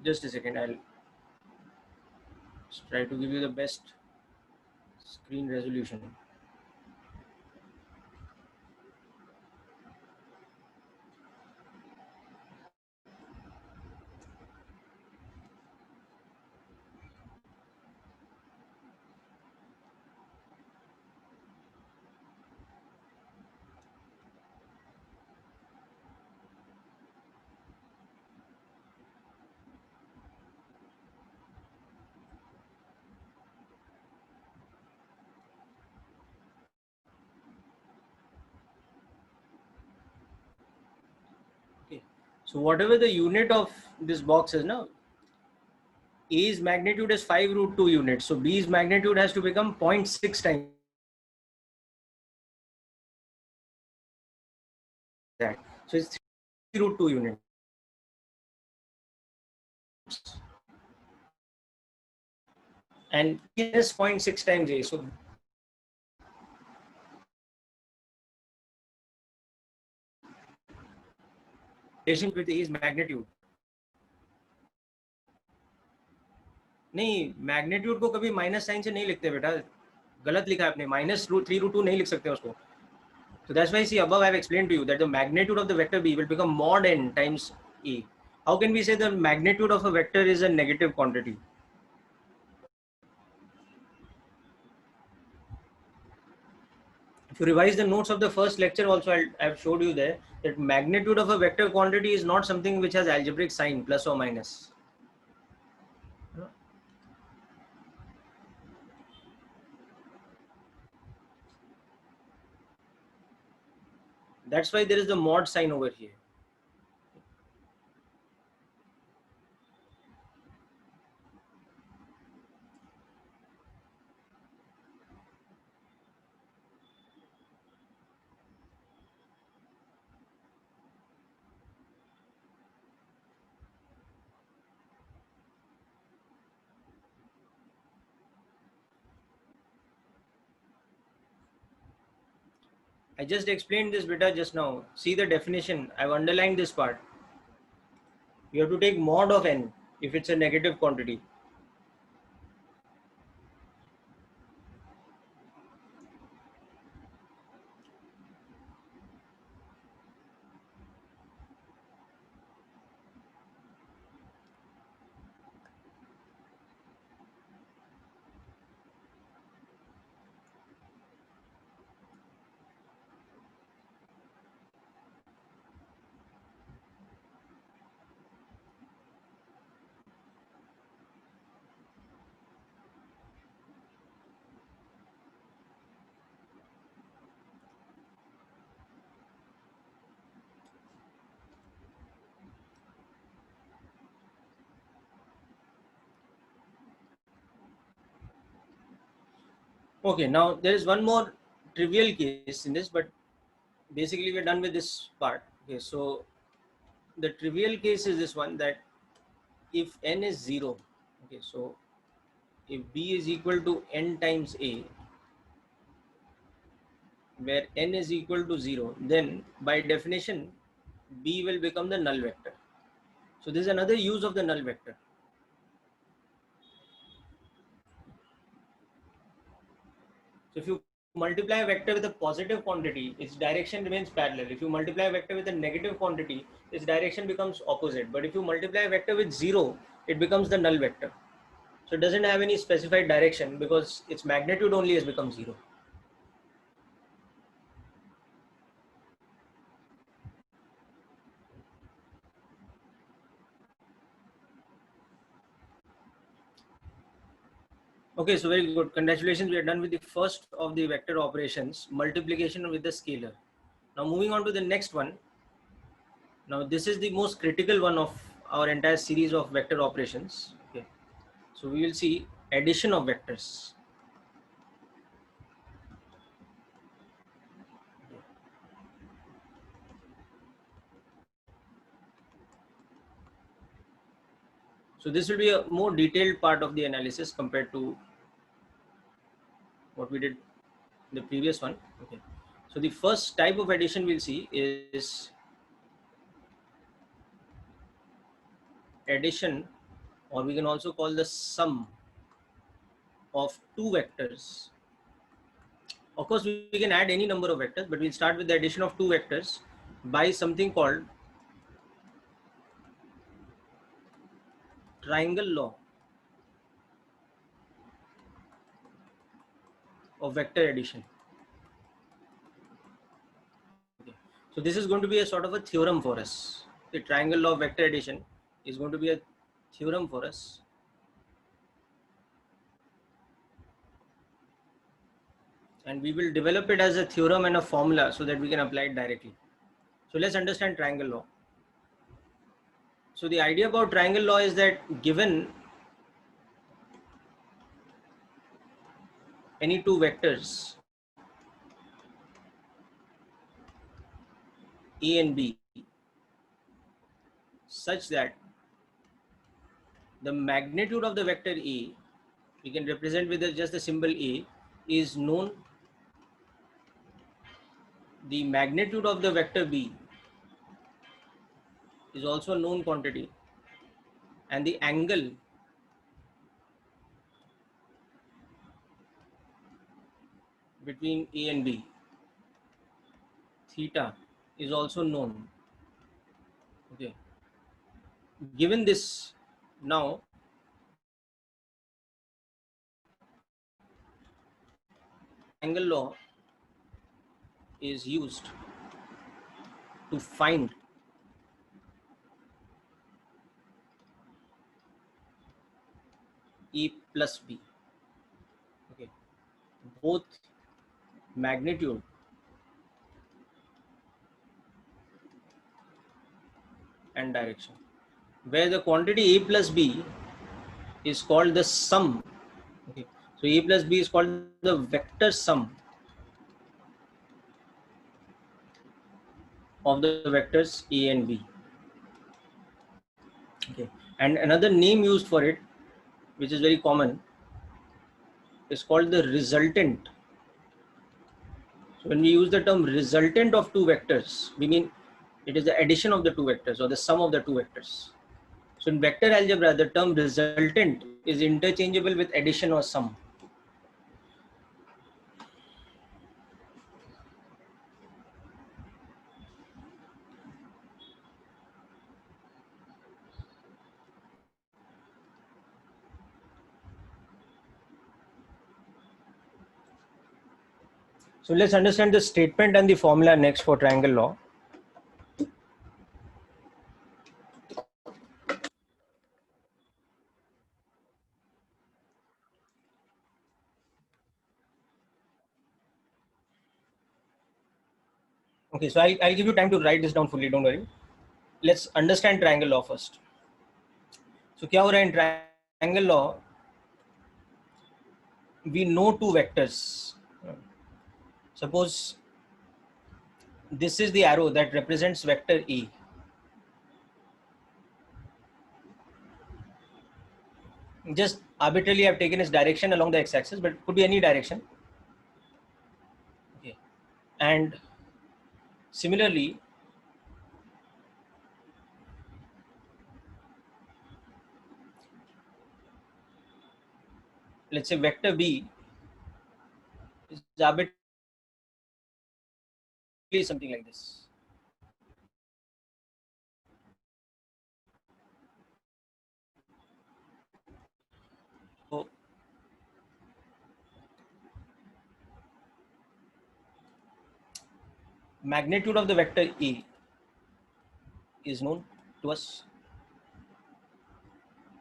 S1: Just a second. I'll try to give you the best screen resolution. Okay. So whatever the unit of this box is now, A's magnitude is 5√2 units. So B's magnitude has to become 0.6 times that. So it's 3√2 units. And E is 0.6 times A. So relation with A's magnitude. नहीं, magnitude को कभी minus sign से नहीं लिखते बेटा, गलत लिखा है आपने, -3√2 नहीं लिख सकते उसको. So that's why, see, above I have explained to you that the magnitude of the vector B will become mod n times A. How can we say the magnitude of a vector is a negative quantity? If you revise the notes of the first lecture also, I've showed you there that magnitude of a vector quantity is not something which has algebraic sign plus or minus. That's why there is the mod sign over here. I just explained this beta just now. See the definition. I've underlined this part. You have to take mod of n if it's a negative quantity. Okay, now there is one more trivial case in this, but basically we're done with this part. Okay, so the trivial case is this one, that if n is 0, okay, so if b is equal to n times a, where n is equal to 0, then by definition b will become the null vector. So this is another use of the null vector. So if you multiply a vector with a positive quantity, its direction remains parallel. If you multiply a vector with a negative quantity, its direction becomes opposite. But if you multiply a vector with 0, it becomes the null vector. So it doesn't have any specified direction because its magnitude only has become 0. Okay, so very good. Congratulations, we are done with the first of the vector operations, multiplication with the scalar. Now moving on to the next one. Now this is the most critical one of our entire series of vector operations. Okay, so we will see addition of vectors. So this will be a more detailed part of the analysis compared to what we did in the previous one. Okay, so the first type of addition we'll see is addition, or we can also call the sum of two vectors. Of course, we can add any number of vectors, but we'll start with the addition of two vectors by something called triangle law of vector addition. Okay. So this is going to be a sort of a theorem for us. The triangle law of vector addition is going to be a theorem for us. And we will develop it as a theorem and a formula so that we can apply it directly. So let's understand triangle law. So the idea about triangle law is that given any two vectors A and B such that the magnitude of the vector A, we can represent with just the symbol A, is known, the magnitude of the vector B is also a known quantity, and the angle between A and B, theta, is also known. Okay. Given this, now angle law is used to find A plus B. Okay. Both magnitude and direction, where the quantity A plus B is called the sum. Okay. So A plus B is called the vector sum of the vectors A and B. Okay. And another name used for it, which is very common, is called the resultant. So when we use the term resultant of two vectors, we mean it is the addition of the two vectors or the sum of the two vectors. So in vector algebra, the term resultant is interchangeable with addition or sum. So let's understand the statement and the formula next for triangle law. Okay, so I'll give you time to write this down fully, don't worry. Let's understand triangle law first. So, what is triangle law? In triangle law, we know two vectors. Suppose this is the arrow that represents vector E. Just arbitrarily I've taken its direction along the x-axis, but it could be any direction. Okay. And similarly, let's say vector B is arbitrarily something like this. So magnitude of the vector E is known to us.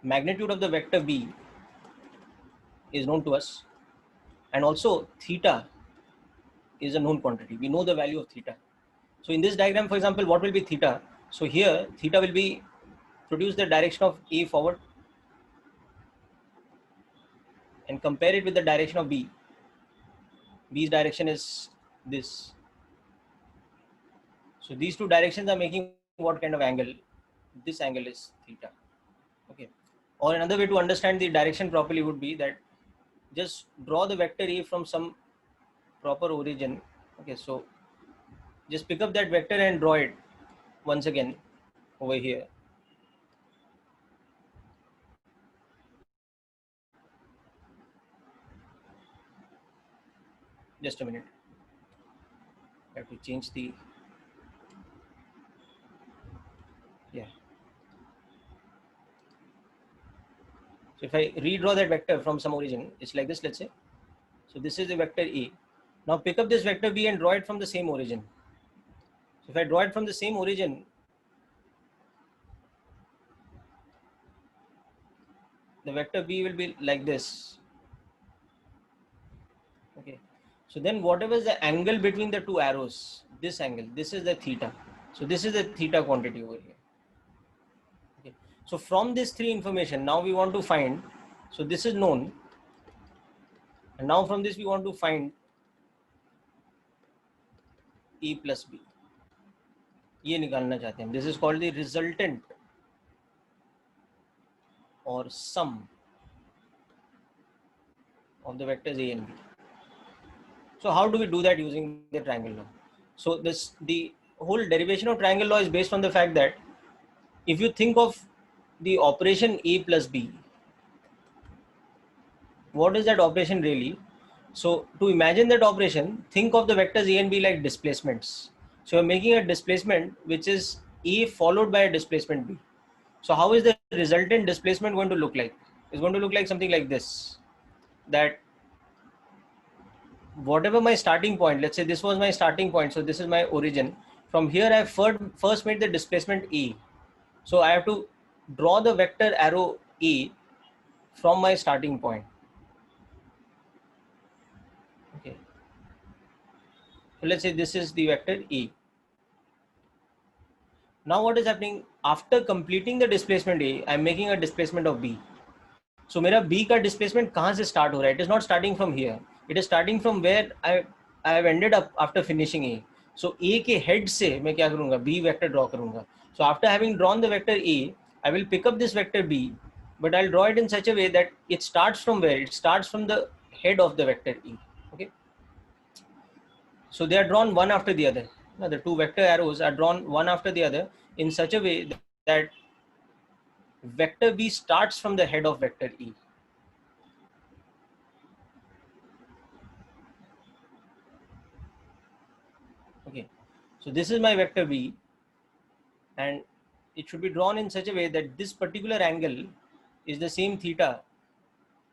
S1: Magnitude of the vector B is known to us. And also theta is a known quantity. We know the value of theta. So in this diagram, for example, what will be theta? So here theta will be produce the direction of A forward and compare it with the direction of B. B's direction is this. So these two directions are making what kind of angle? This angle is theta. Okay. Or another way to understand the direction properly would be that just draw the vector A from some proper origin. Okay, so just pick up that vector and draw it once again over here. Just a minute. I have to change the, yeah. So if I redraw that vector from some origin, it's like this, let's say. So this is the vector A. Now pick up this vector B and draw it from the same origin. So if I draw it from the same origin, the vector B will be like this. Okay. So then whatever is the angle between the two arrows, this angle, this is the theta. So this is the theta quantity over here. Okay. So from this three information, now we want to find, so this is known. And now from this we want to find E plus B. ये निकालना चाहते हैं. This is called the resultant or sum of the vectors A and B. So how do we do that using the triangle law? So the whole derivation of triangle law is based on the fact that if you think of the operation A plus B, what is that operation really? So to imagine that operation, think of the vectors A and B like displacements. So you're making a displacement which is A followed by a displacement B. So how is the resultant displacement going to look like? It's going to look like something like this. That whatever my starting point, let's say this was my starting point, so this is my origin. From here I first made the displacement E. So I have to draw the vector arrow E from my starting point. Okay. So let's say this is the vector E. Now what is happening? After completing the displacement A, I am making a displacement of B. So मेरा B का displacement कहाँ से start हो रहा है? It is not starting from here. It is starting from where I have ended up after finishing A. So A के head से मैं क्या करूँगा? B vector draw करूँगा. So after having drawn the vector A, I will pick up this vector B, but I'll draw it in such a way that it starts from where? It starts from the head of the vector E. Okay. So they are drawn one after the other. Now the two vector arrows are drawn one after the other in such a way that vector B starts from the head of vector E. Okay, so this is my vector B, and it should be drawn in such a way that this particular angle is the same theta.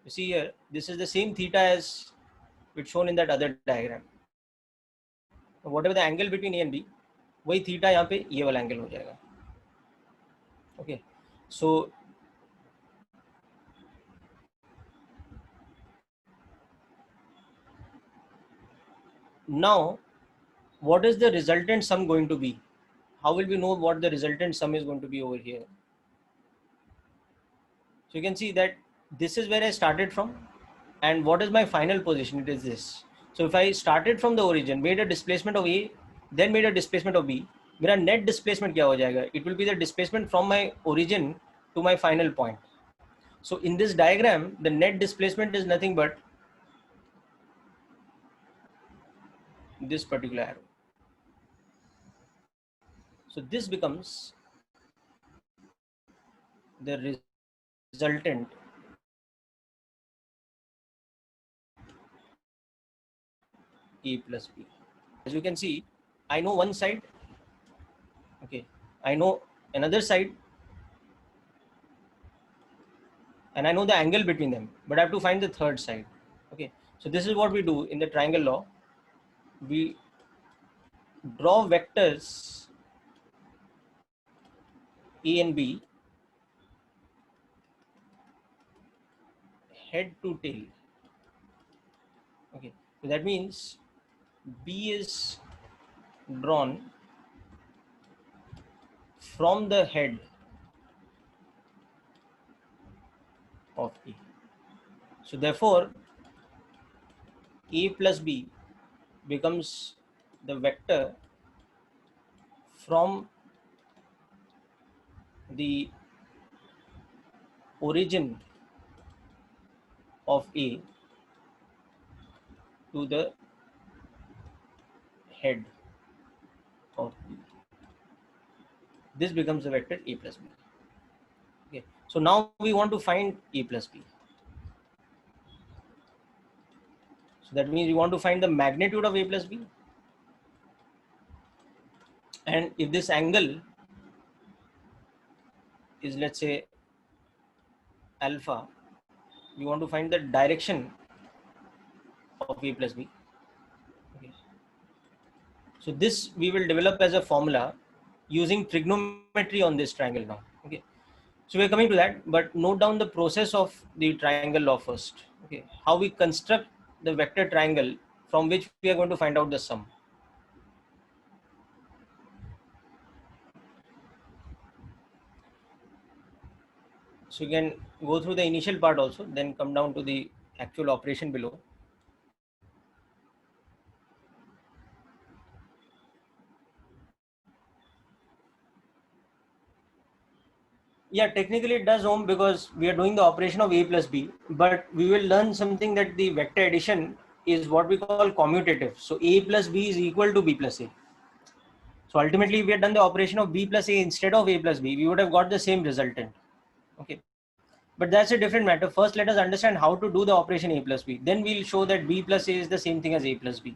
S1: You see here, this is the same theta as it's shown in that other diagram. So whatever the angle between A and B, वही theta यहाँ पे ये वाला angle हो जाएगा. Okay, so now what is the resultant sum going to be? How will we know what the resultant sum is going to be over here? So you can see that this is where I started from. and what is my final position? It is this. So if I started from the origin, made a displacement of A, then made a displacement of B, मेरा net displacement क्या हो जाएगा? It will be the displacement from my origin to my final point. So in this diagram, the net displacement is nothing but this particular arrow. So this becomes the resultant A plus B. As you can see, I know one side, okay, I know another side, and I know the angle between them, but I have to find the third side. Okay, so this is what we do in the triangle law. We draw vectors A and B head to tail. Okay, so that means B is drawn from the head of A. So therefore, A plus B becomes the vector from the origin of A to the head of B. This becomes the vector A plus B. Okay, so now we want to find A plus B. So that means we want to find the magnitude of A plus B. And if this angle is, let's say, alpha, we want to find the direction of A plus B. Okay. So this we will develop as a formula using trigonometry on this triangle now. Okay. So we're coming to that, but note down the process of the triangle law first. Okay. How we construct the vector triangle from which we are going to find out the sum. So you can go through the initial part also, then come down to the actual operation below. Yeah, technically it does, Om, because we are doing the operation of A plus B, but we will learn something that the vector addition is what we call commutative. So A plus B is equal to B plus A. So ultimately, if we had done the operation of B plus A instead of A plus B, we would have got the same resultant. Okay. But that's a different matter. First, let us understand how to do the operation A plus B. Then we'll show that B plus A is the same thing as A plus B.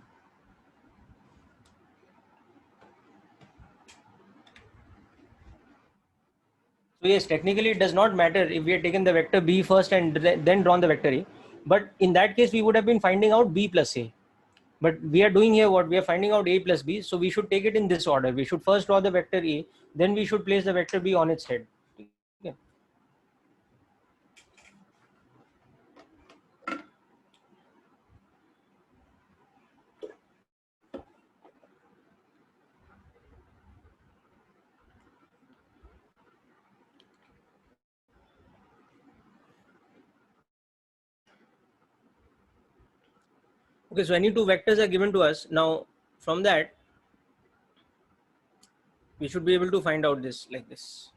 S1: So yes, technically it does not matter if we had taken the vector B first and then drawn the vector A. But in that case, we would have been finding out B plus A. But we are doing here what? We are finding out A plus B. So we should take it in this order. We should first draw the vector A, then we should place the vector B on its head. Okay. Okay, so any two vectors are given to us. Now, from that, we should be able to find out this like this.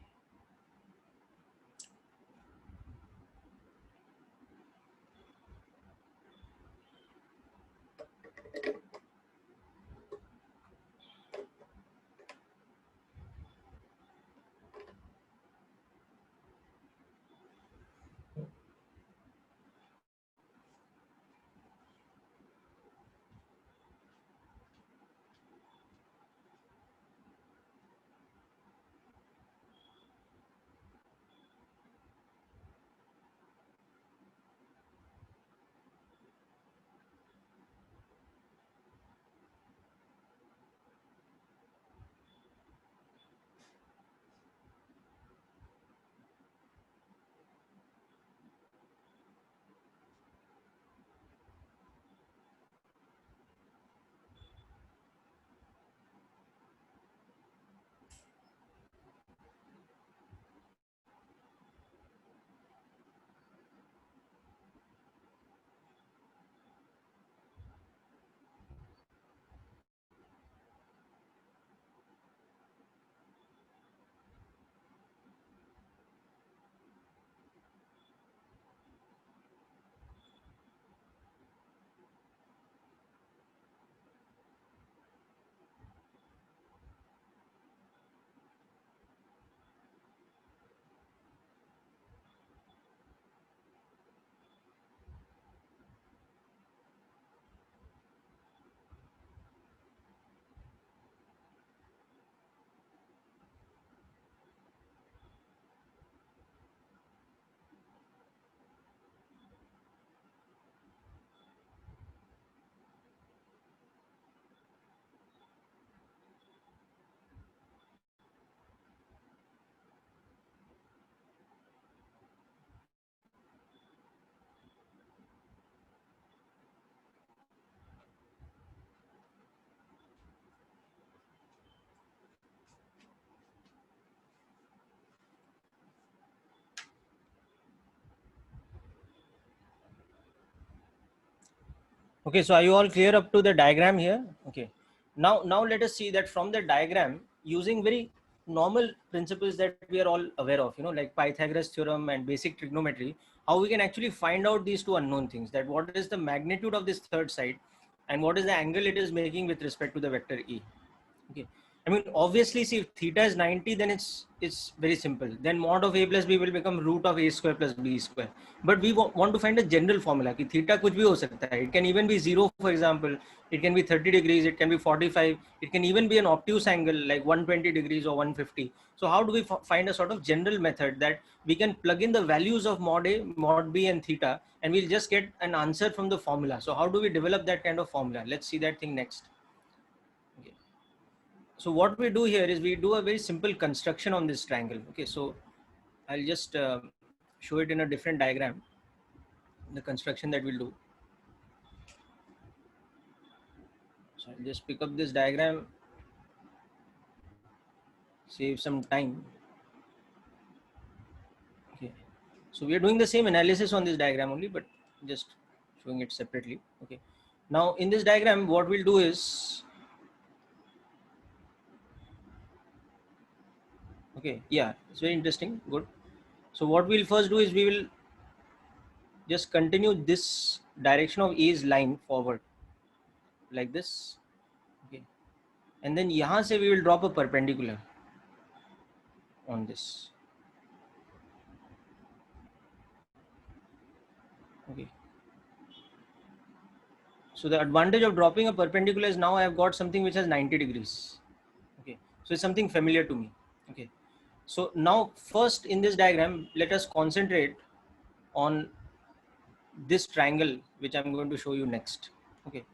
S1: Okay, so are you all clear up to the diagram here? Okay. Now let us see that from the diagram, using very normal principles that we are all aware of, like Pythagoras theorem and basic trigonometry, how we can actually find out these two unknown things, that what is the magnitude of this third side and what is the angle it is making with respect to the vector E. Okay. I mean, obviously, see, if theta is 90, then it's very simple. Then mod of a plus b will become root of a square plus b square. But we want to find a general formula. Ki theta kuch bhi ho sakta hai. It can even be 0, for example. It can be 30 degrees. It can be 45. It can even be an obtuse angle like 120 degrees or 150. So how do we find a sort of general method that we can plug in the values of mod a, mod b, and theta, and we'll just get an answer from the formula. So how do we develop that kind of formula? Let's see that thing next. Okay. So what we do here is we do a very simple construction on this triangle. Okay, so I'll just show it in a different diagram, the construction that we'll do. So I'll just pick up this diagram, save some time. Okay, so we are doing the same analysis on this diagram only, but just showing it separately. Okay, now in this diagram, what we'll do is, okay, yeah, it's very interesting, good. So what we'll first do is we will just continue this direction of A's line forward like this. Okay, and then यहाँ से we will drop a perpendicular on this. Okay, so the advantage of dropping a perpendicular is now I have got something which has 90 degrees. Okay, so it's something familiar to me. Okay, so now first in this diagram, let us concentrate on this triangle which I'm going to show you next. Okay,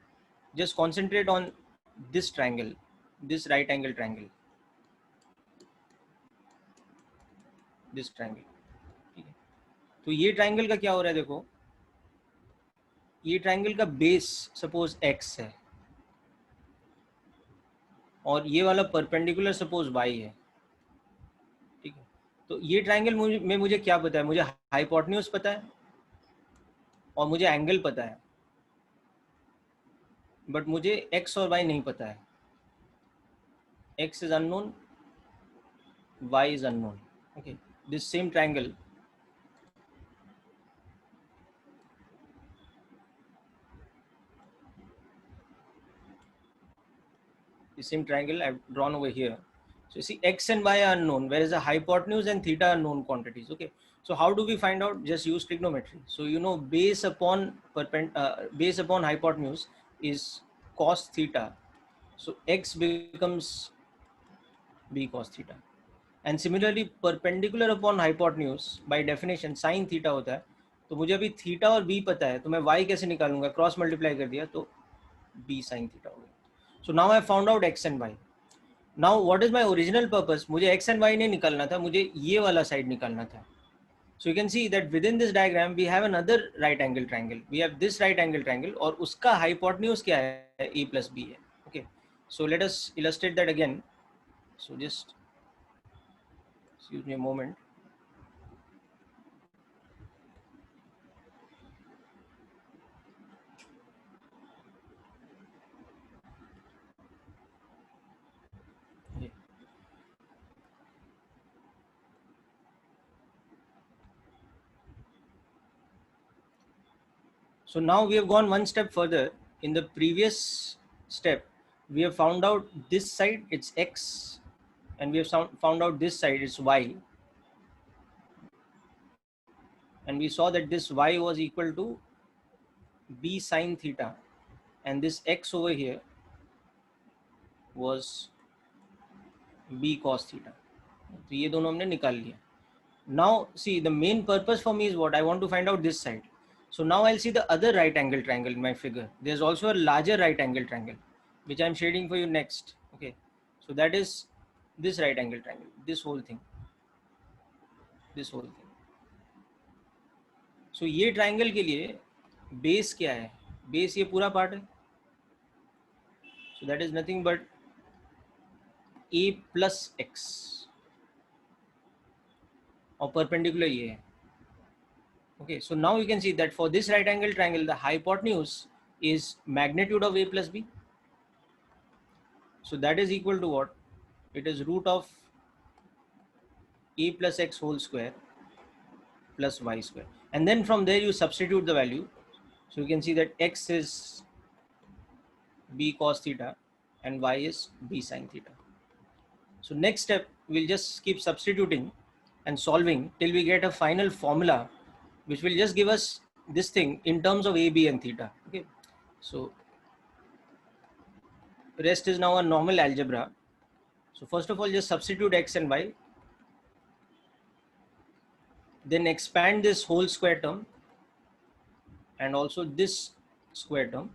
S1: just concentrate on this triangle, this right angle triangle, this triangle. ठीक है, तो ये triangle का क्या हो रहा है, देखो ये ट्राइंगल का बेस सपोज x है और ये वाला परपेंडिकुलर सपोज y है. ठीक है, तो ये ट्राइंगल में मुझे क्या पता है, मुझे हाइपोटेन्यूज पता है और मुझे एंगल पता है, बट मुझे x और y नहीं पता है. x is unknown, y is unknown. Okay, this same triangle, the same triangle I've drawn over here. So you see x and y are unknown, whereas the hypotenuse and theta are known quantities. Okay, so how do we find out? Just use trigonometry. So base upon hypotenuse is cos theta. So x becomes b cos theta. And similarly perpendicular upon hypotenuse by definition sin theta होता है. तो मुझे अभी theta और b पता है, तो मैं y कैसे निकालूंगा? क्रॉस मल्टीप्लाई कर दिया तो b sin theta हो गया. So now I found out x and y. Now what is my original purpose? मुझे x and y नहीं निकालना था, मुझे ये वाला साइड निकालना था. So you can see that within this diagram we have another right angle triangle. We have this right angle triangle और उसका hypotenuse क्या है? A plus b है. Okay, so let us illustrate that again. So just excuse me a moment. Okay. So now we have gone one step further. In the previous step, we have found out this side, it's x, and we have found out this side, it's y. And we saw that this y was equal to b sin theta, and this x over here was b cos theta. तो ये दोनों हमने निकाल लिया. Now see, the main purpose for me is what? I want to find out this side. So now I'll see the other right angle triangle in my figure. There's also a larger right angle triangle, which I'm shading for you next. Okay, so that is this right angle triangle, this whole thing, this whole thing. So ये triangle के लिए base क्या है? Base ये पूरा part है. So that is nothing but a plus x और perpendicular ये है. Okay, so now you can see that for this right angle triangle, the hypotenuse is magnitude of a plus b. So that is equal to what? It is root of a plus x whole square plus y square. And then from there you substitute the value. So you can see that x is b cos theta and y is b sin theta. So next step, we'll just keep substituting and solving till we get a final formula, which will just give us this thing in terms of a, b and theta. Okay. So rest is now a normal algebra. So first of all, just substitute x and y, then expand this whole square term and also this square term.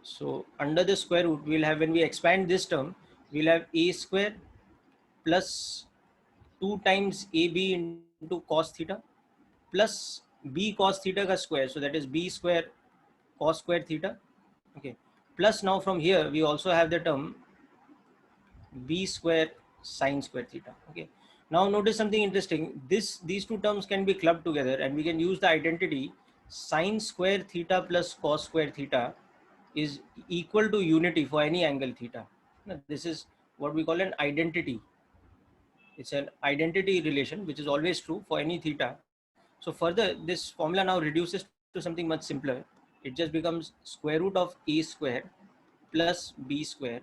S1: So under the square root, we'll have, when we expand this term, we'll have a square plus 2 times ab into cos theta plus b cos theta ka square. So that is b square cos square theta. Okay. Plus now from here, we also have the term b square sin square theta. Okay. Now notice something interesting. These two terms can be clubbed together and we can use the identity sin square theta plus cos square theta is equal to unity for any angle theta. Now, this is what we call an identity. It's an identity relation which is always true for any theta. So further, this formula now reduces to something much simpler. It just becomes square root of a square plus b square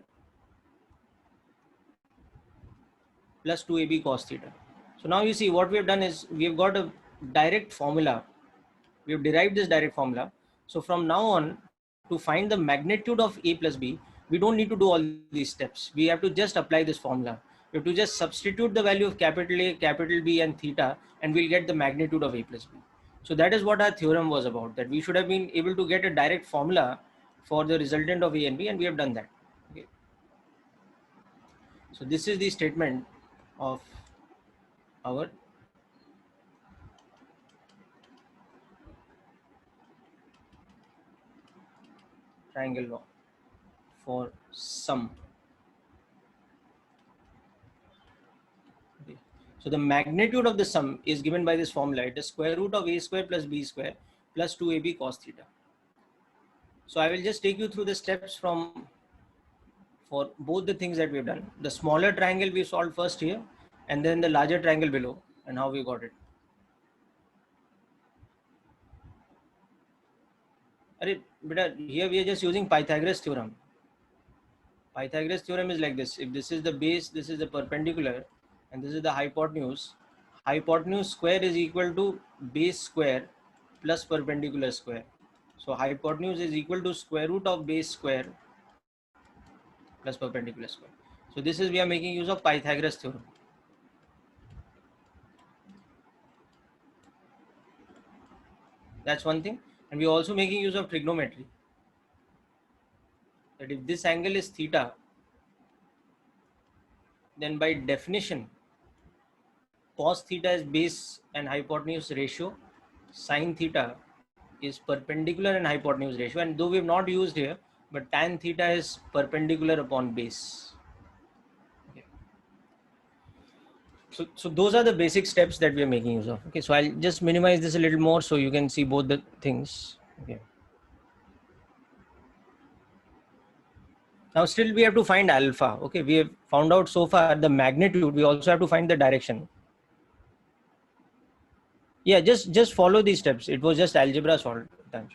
S1: plus 2ab cos theta. So now you see what we have done is we have got a direct formula. We have derived this direct formula. So from now on, to find the magnitude of a plus b, we don't need to do all these steps. We have to just apply this formula. We have to just substitute the value of capital A, capital B and theta, and we'll get the magnitude of a plus b. So that is what our theorem was about, that we should have been able to get a direct formula for the resultant of a and b, and we have done that. Okay. So this is the statement of our triangle law for sum. Okay. So the magnitude of the sum is given by this formula. It is square root of a square plus b square plus 2ab cos theta. So I will just take you through the steps from for both the things that we've done. The smaller triangle we solved first here, and then the larger triangle below, and how we got it. But here we are just using Pythagoras theorem. Pythagoras theorem is like this. If this is the base, this is the perpendicular, and this is the hypotenuse. Hypotenuse square is equal to base square plus perpendicular square. So hypotenuse is equal to square root of base square plus perpendicular square. So this is, we are making use of Pythagoras theorem. That's one thing. And we are also making use of trigonometry. That if this angle is theta, then by definition, cos theta is base and hypotenuse ratio, sin theta is perpendicular and hypotenuse ratio. And though we have not used here, but tan theta is perpendicular upon base. Okay. So those are the basic steps that we are making use of. Okay, so I'll just minimize this a little more so you can see both the things. Okay. Now still we have to find alpha. Okay, we have found out so far the magnitude. We also have to find the direction. Yeah, just follow these steps. It was just algebra solved. Thanks.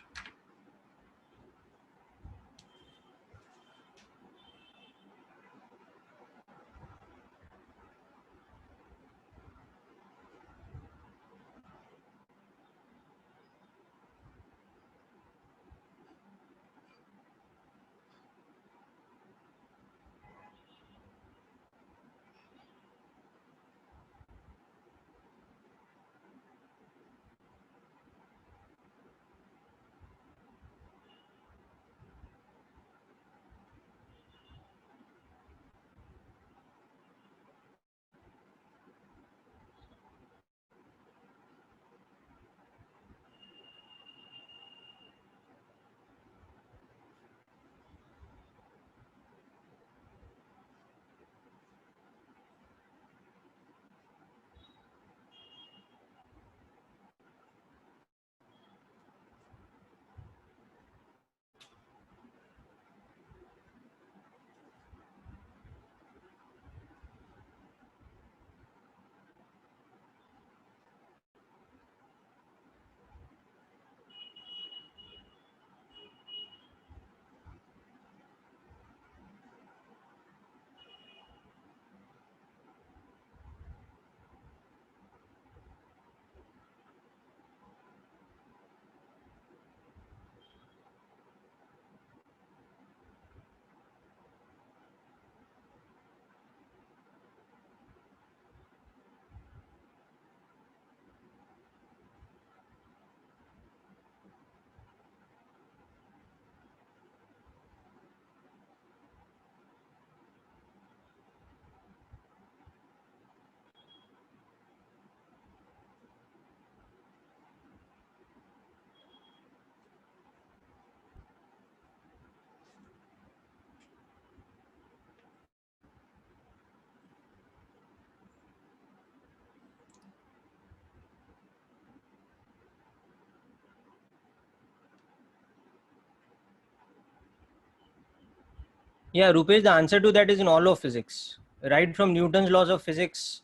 S1: Yeah, Rupesh, the answer to that is in all of physics, right from Newton's laws of physics,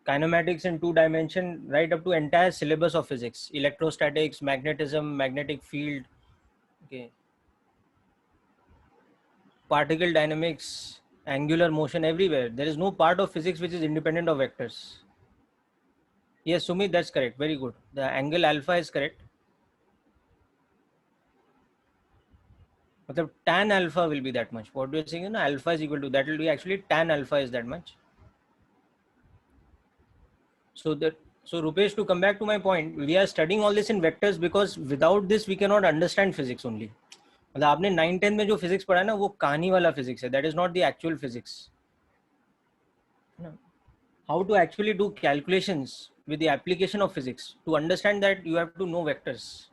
S1: kinematics in 2 dimension, right up to entire syllabus of physics, electrostatics, magnetism, magnetic field, okay, particle dynamics, angular motion, everywhere. There is no part of physics which is independent of vectors. Yes, Sumit, that's correct. Very good. The angle alpha is correct. Matlab tan alpha will be that much. What we are saying, alpha is equal to, that will be actually tan alpha is that much. So Rupesh, to come back to my point, we are studying all this in vectors because without this we cannot understand physics only. मतलब आपने 9-10 में जो physics पढ़ा ना वो कहानी वाला physics है, that is not the actual physics. How to actually do calculations with the application of physics, to understand that you have to know vectors.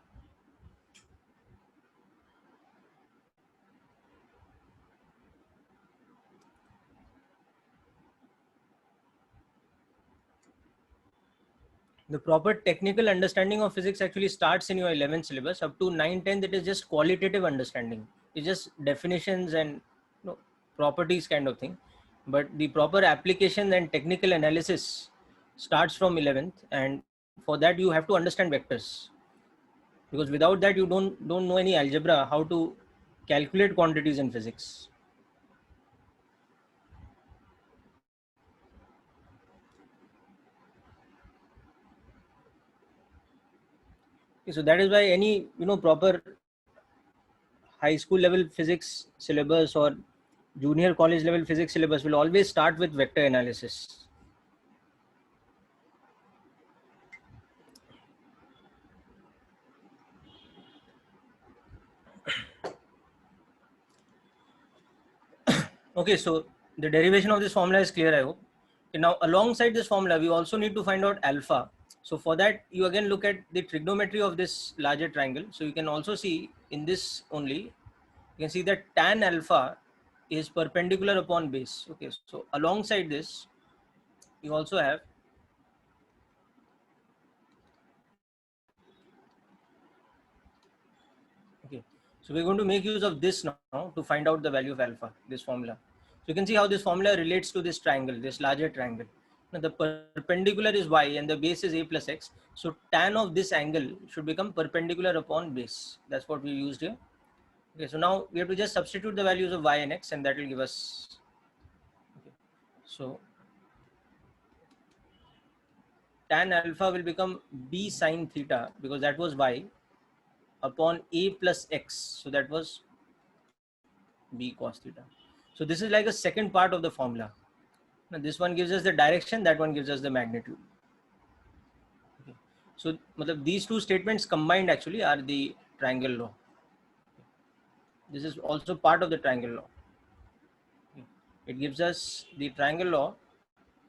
S1: The proper technical understanding of physics actually starts in your 11th syllabus. Up to 9-10 it is just qualitative understanding, it's just definitions and properties kind of thing. But the proper application and technical analysis starts from 11th, and for that you have to understand vectors, because without that you don't know any algebra, how to calculate quantities in physics. Okay, so that is why any proper high school level physics syllabus or junior college level physics syllabus will always start with vector analysis. Okay, so the derivation of this formula is clear, I hope. Okay, now alongside this formula we also need to find out alpha. So for that you again look at the trigonometry of this larger triangle. So you can also see in this only, you can see that tan alpha is perpendicular upon base. Okay, so alongside this you also have, okay, so we're going to make use of this now to find out the value of alpha, this formula. So you can see how this formula relates to this triangle, this larger triangle. Now the perpendicular is y and the base is a plus x. So tan of this angle should become perpendicular upon base. That's what we used here. Okay, so now we have to just substitute the values of y and x, and that will give us, okay, so tan alpha will become b sine theta, because that was y, upon a plus x. So that was b cos theta. So this is like a second part of the formula. Now this one gives us the direction, that one gives us the magnitude. Okay. So these two statements combined actually are the triangle law. This is also part of the triangle law. Okay. It gives us the triangle law,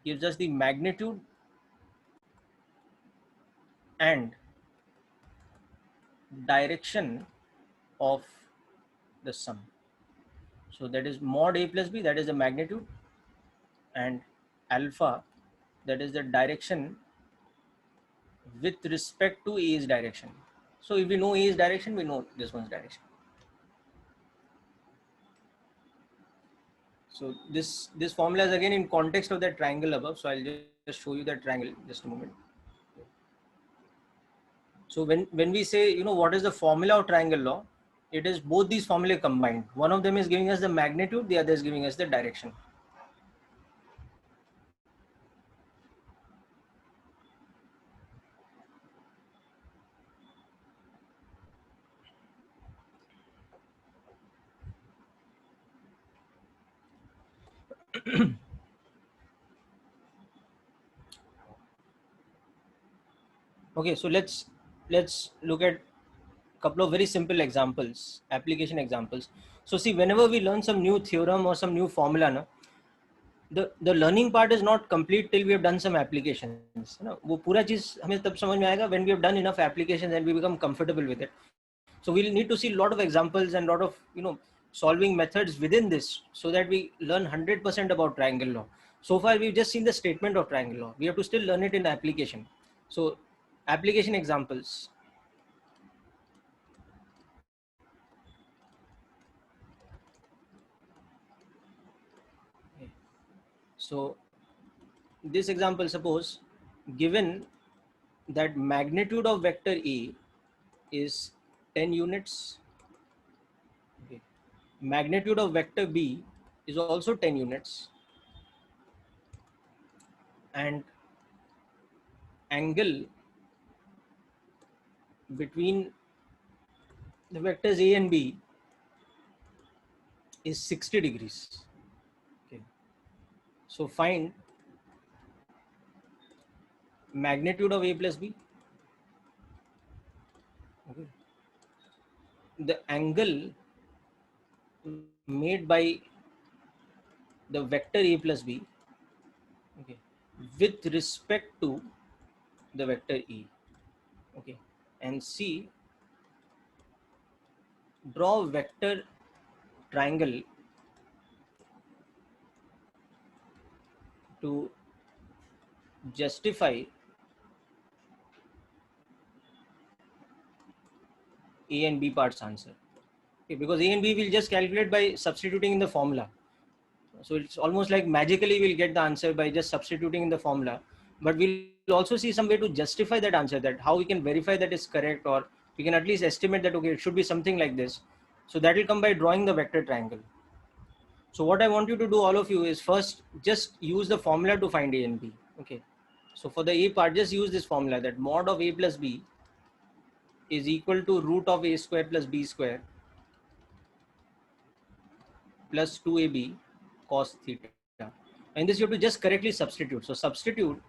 S1: gives us the magnitude and direction of the sum. So that is mod a plus b, that is the magnitude, and alpha, that is the direction with respect to A's direction. So if we know A's direction, we know this one's direction. So this formula is again in context of that triangle above. So I'll just show you that triangle just a moment. So when we say, what is the formula of triangle law, it is both these formulae combined. One of them is giving us the magnitude, the other is giving us the direction. Okay, so let's look at a couple of very simple examples, application examples. So see, whenever we learn some new theorem or some new formula, no, the learning part is not complete till we have done some applications. वो पूरा चीज हमें तब समझ में आएगा when we have done enough applications and we become comfortable with it. So we'll need to see a lot of examples and a lot of solving methods within this, so that we learn 100% about triangle law. So far we've just seen the statement of triangle law. We have to still learn it in application. So application examples. So this example, suppose given that magnitude of vector A is 10 units, okay, magnitude of vector B is also 10 units, and angle between the vectors A and B is 60 degrees. Okay. So find magnitude of A plus B. Okay. The angle made by the vector A plus B, okay, with respect to the vector E. Okay. And C, draw vector triangle to justify A and B parts answer. Okay, because A and B will just calculate by substituting in the formula. So it's almost like magically we'll get the answer by just substituting in the formula. But we'll also see some way to justify that answer, that how we can verify that is correct, or we can at least estimate that, okay, it should be something like this. So that will come by drawing the vector triangle. So what I want you to do, all of you, is first just use the formula to find A and B. Okay. So for the A part, just use this formula, that mod of A plus B is equal to root of A square plus B square plus 2AB cos theta. And this you have to just correctly substitute. So substitute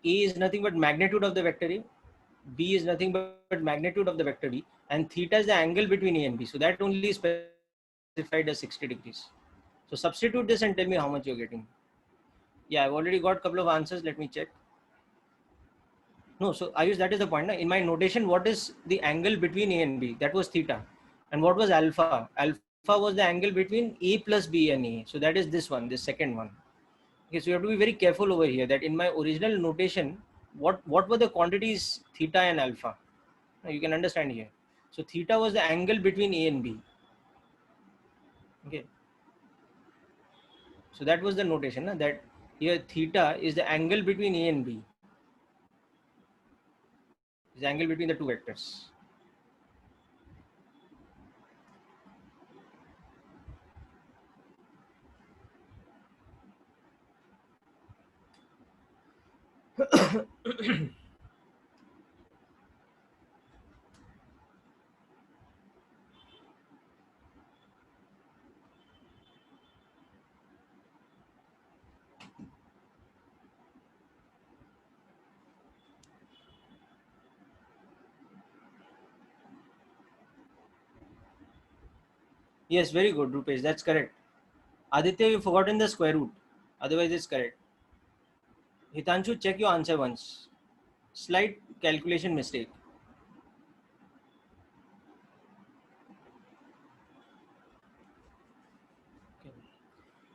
S1: A is nothing but magnitude of the vector A, B is nothing but magnitude of the vector B, and theta is the angle between A and B. So that only is specified as 60 degrees. So substitute this and tell me how much you're getting. Yeah, I've already got a couple of answers. Let me check. No, so Ayush, that is the point. In my notation, what is the angle between A and B? That was theta. And what was alpha? Alpha was the angle between A plus B and A. So that is this one, this second one. Okay, so you have to be very careful over here, that in my original notation, what were the quantities theta and alpha? Now you can understand here. So theta was the angle between A and B. Okay. So that was the notation, that here theta is the angle between A and B. Is the angle between the two vectors. Yes, very good, Rupesh. That's correct. Aditya, you've forgotten the square root. Otherwise, it's correct. Hitanshu, check your answer once. Slight calculation mistake. Okay.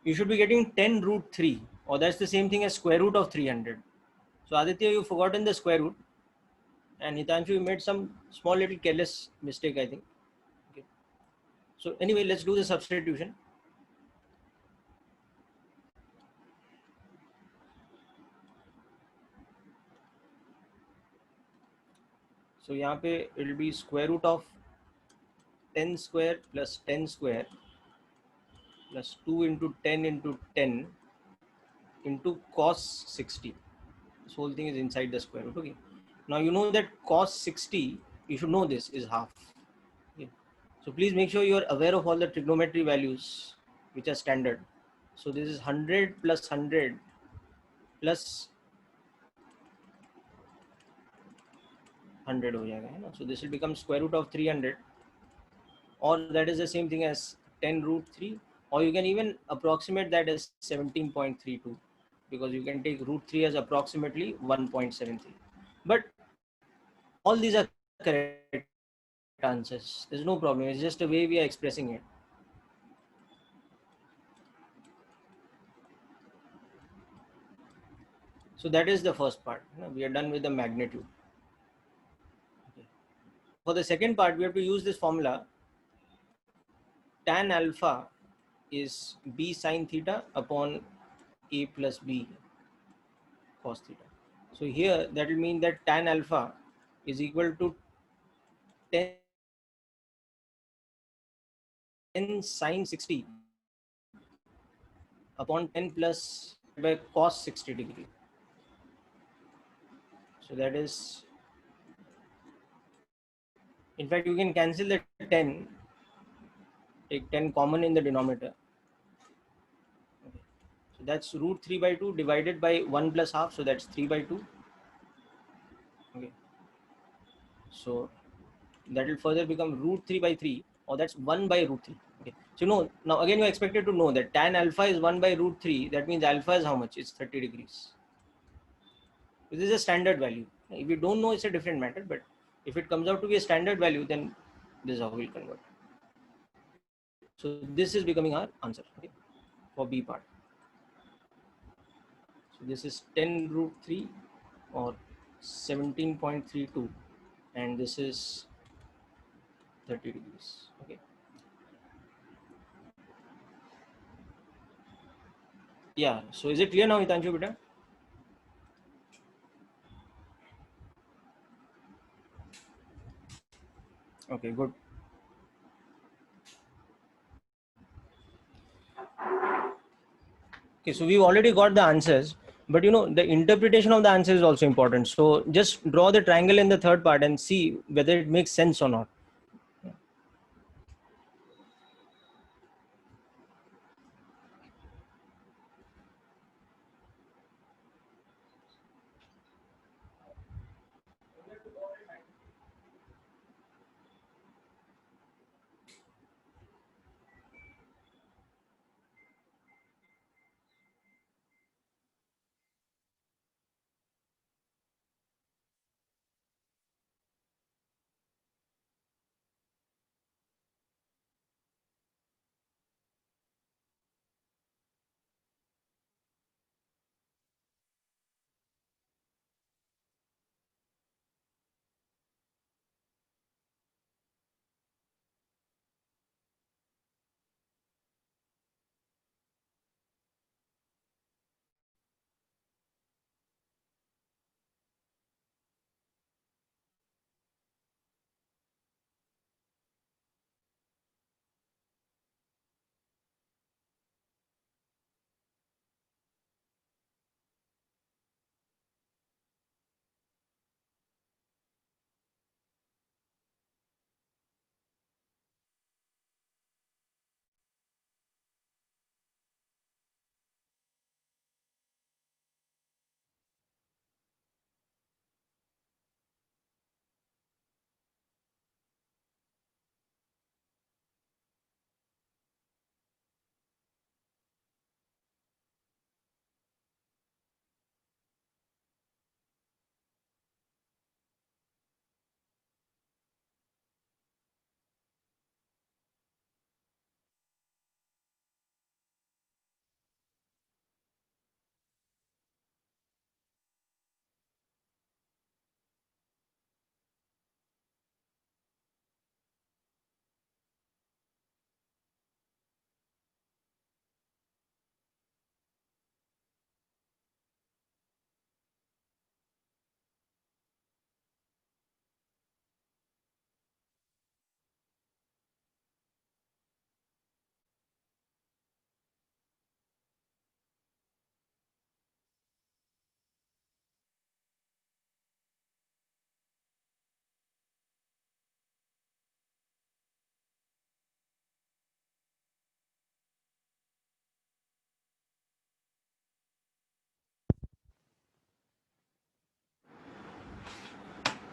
S1: You should be getting 10 root 3, or that's the same thing as square root of 300. So Aditya, you've forgotten the square root. And Hitanshu, you made some small little careless mistake, I think. Okay. So anyway, let's do the substitution. So यहाँ पे it will be square root of 10 square plus 10 square plus 2 into 10 into 10 into cos 60. This whole thing is inside the square root. Okay. Now you know that cos 60, you should know this, is half. Okay. So please make sure you are aware of all the trigonometry values which are standard. So this is 100 plus 100 plus 100 हो जाएगा, है ना? So this will become square root of 300, or that is the same thing as 10 root 3, or you can even approximate that as 17.32, because you can take root 3 as approximately 1.73. But all these are correct answers. There's no problem. It's just the way we are expressing it. So that is the first part. We are done with the magnitude. Okay. For the second part, we have to use this formula. Tan alpha is b sine theta upon a plus b cos theta. So here that will mean that tan alpha is equal to 10 sine 60 upon 10 plus by cos 60 degree. So that is, in fact, you can cancel the 10, take 10 common in the denominator. Okay. So that's root 3 by 2 divided by 1 plus half. So that's 3 by 2. Okay. So that will further become root 3 by 3, or that's 1 by root 3. Okay. So no, now again, you're expected to know that tan alpha is 1 by root 3. That means alpha is how much? It's 30 degrees. This is a standard value. If you don't know, it's a different matter. But if it comes out to be a standard value, then this is how we'll convert. So this is becoming our answer, okay, for B part. So this is 10 root 3 or 17.32, and this is 30 degrees. Okay. Yeah. So is it clear now, Hitanshu beta? Okay, good. Okay, so we've already got the answers, but the interpretation of the answer is also important. So just draw the triangle in the third part and see whether it makes sense or not.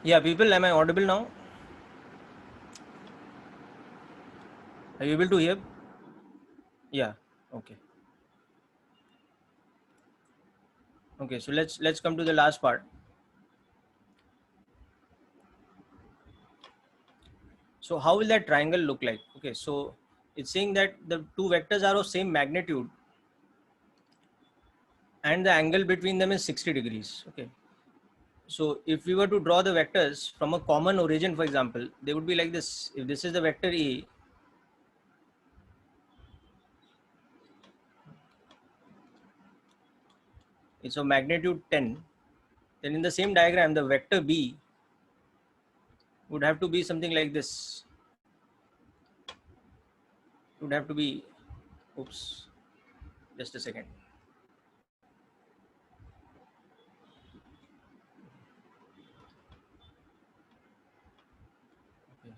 S1: Yeah, people, am I audible now? Are you able to hear? Yeah. Okay. Okay. So let's come to the last part. So how will that triangle look like? Okay. So it's saying that the two vectors are of same magnitude and the angle between them is 60 degrees. Okay. So if we were to draw the vectors from a common origin, for example, they would be like this. If this is the vector A, it's of magnitude 10, then in the same diagram, the vector B would have to be something like this. It would have to be, oops, just a second. Okay.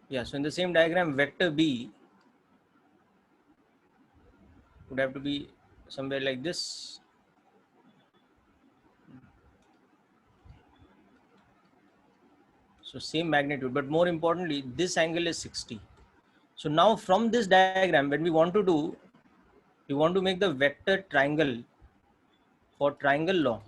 S1: Yeah, so in the same diagram, vector B would have to be somewhere like this. So same magnitude, but more importantly, this angle is 60. So now from this diagram, when we want to do, we want to make the vector triangle for triangle law.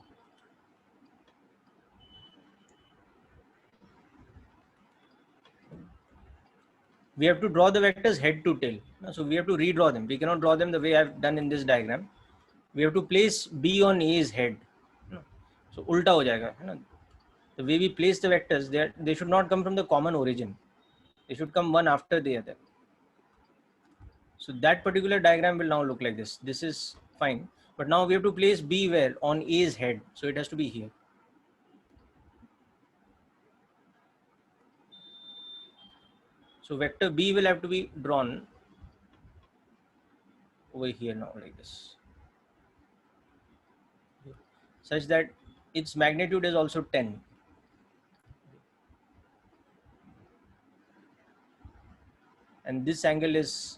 S1: We have to draw the vectors head to tail. So we have to redraw them. We cannot draw them the way I've done in this diagram. We have to place B on A's head. So ulta ho jayega. The way we place the vectors, they should not come from the common origin. They should come one after the other. So that particular diagram will now look like this. This is fine. But now we have to place B where? On A's head. So it has to be here. So vector B will have to be drawn over here now like this. Such that its magnitude is also 10. And this angle is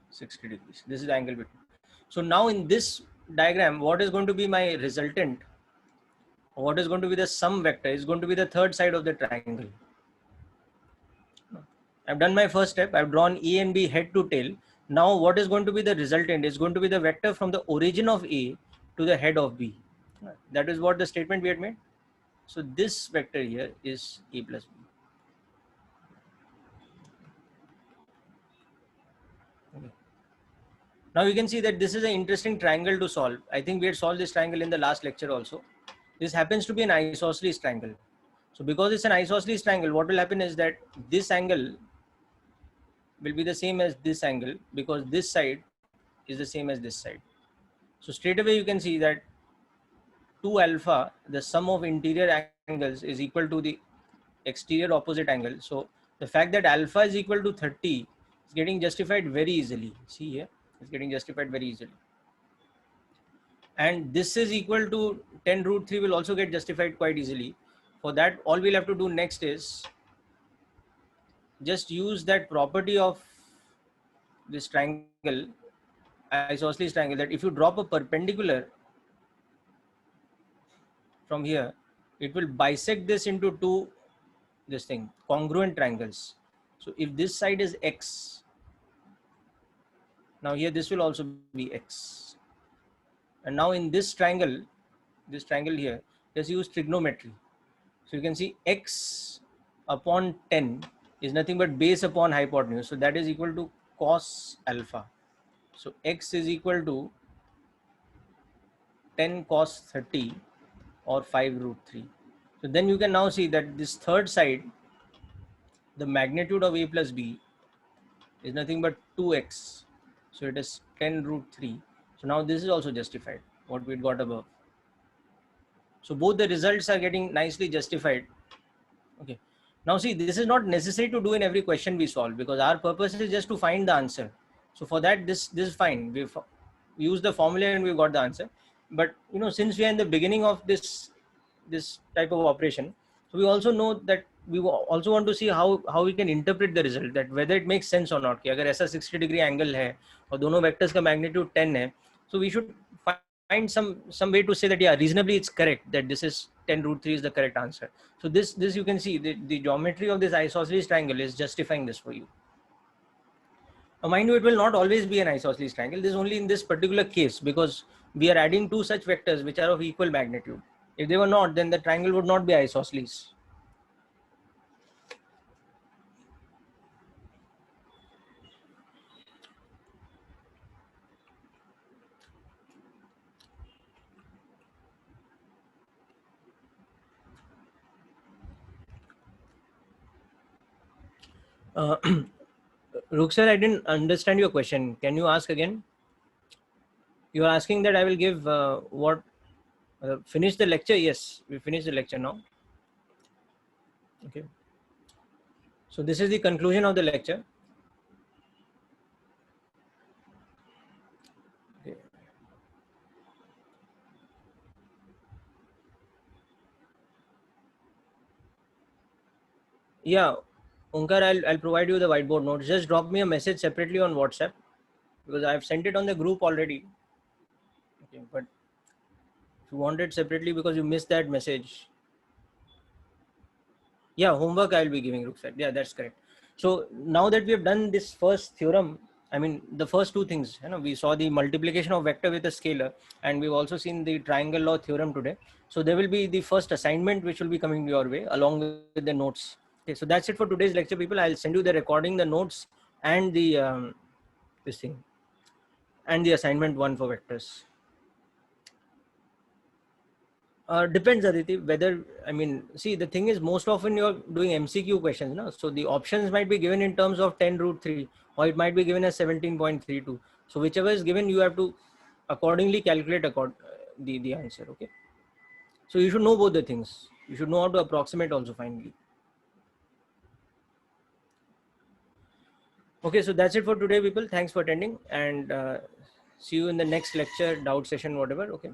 S1: 60 degrees. This is the angle between. So now in this diagram, what is going to be my resultant? What is going to be the sum vector is going to be the third side of the triangle. I've done my first step. I've drawn A and B head to tail. Now what is going to be the resultant is going to be the vector from the origin of A to the head of B. That is what the statement we had made. So this vector here is A plus B. Okay. Now you can see that this is an interesting triangle to solve. I think we had solved this triangle in the last lecture also. This happens to be an isosceles triangle. So because it's an isosceles triangle, what will happen is that this angle will be the same as this angle because this side is the same as this side. So straight away you can see that 2 alpha, the sum of interior angles is equal to the exterior opposite angle. So the fact that alpha is equal to 30 is getting justified very easily. See here, it's getting justified very easily. And this is equal to 10 root 3 will also get justified quite easily. For that, all we'll have to do next is just use that property of this triangle, isosceles triangle, that if you drop a perpendicular from here, it will bisect this into two, this thing, congruent triangles. So if this side is X, now here this will also be X. And now in this triangle here, just use trigonometry. So you can see X upon 10 is nothing but base upon hypotenuse. So that is equal to cos alpha. So X is equal to 10 cos 30 or 5 root 3. So then you can now see that this third side, the magnitude of A plus B is nothing but 2x. So it is 10 root 3. So now this is also justified, what we got above. So both the results are getting nicely justified. Okay. Now see, this is not necessary to do in every question we solve because our purpose is just to find the answer. So for that, this is fine. We use the formula and we got the answer. But since we are in the beginning of this type of operation, so we also know that we also want to see how we can interpret the result, that whether it makes sense or not. कि अगर ऐसा 60 degree angle है और दोनों vectors का magnitude 10 है, so we should find some way to say that yeah, reasonably it's correct, that this is 10 root 3 is the correct answer. So this you can see the geometry of this isosceles triangle is justifying this for you. Now mind you, it will not always be an isosceles triangle. This is only in this particular case because we are adding two such vectors which are of equal magnitude. If they were not, then the triangle would not be isosceles. Uh, Ruxar, I didn't understand your question. Can you ask again? You are asking that I will give what? Finish the lecture? Yes, we finish the lecture now. Okay. So this is the conclusion of the lecture. Okay. Yeah, Onkar, I'll provide you the whiteboard notes. Just drop me a message separately on WhatsApp because I've sent it on the group already. Okay, but if you want it separately because you missed that message, yeah, homework I'll be giving Ruxat. Yeah, that's correct. So now that we have done this first theorem, I mean the first two things, we saw the multiplication of vector with a scalar, and we've also seen the triangle law theorem today. So there will be the first assignment which will be coming your way along with the notes. Okay, so that's it for today's lecture, people. I'll send you the recording, the notes, and the this thing, and the assignment one for vectors. Depends, Aditi, whether, I mean, see, the thing is, most often you're doing MCQ questions, no? So the options might be given in terms of 10 root 3, or it might be given as 17.32. So whichever is given, you have to accordingly calculate the answer, okay? So you should know both the things. You should know how to approximate also finally. Okay, so that's it for today, people. Thanks for attending, and see you in the next lecture, doubt session, whatever, okay?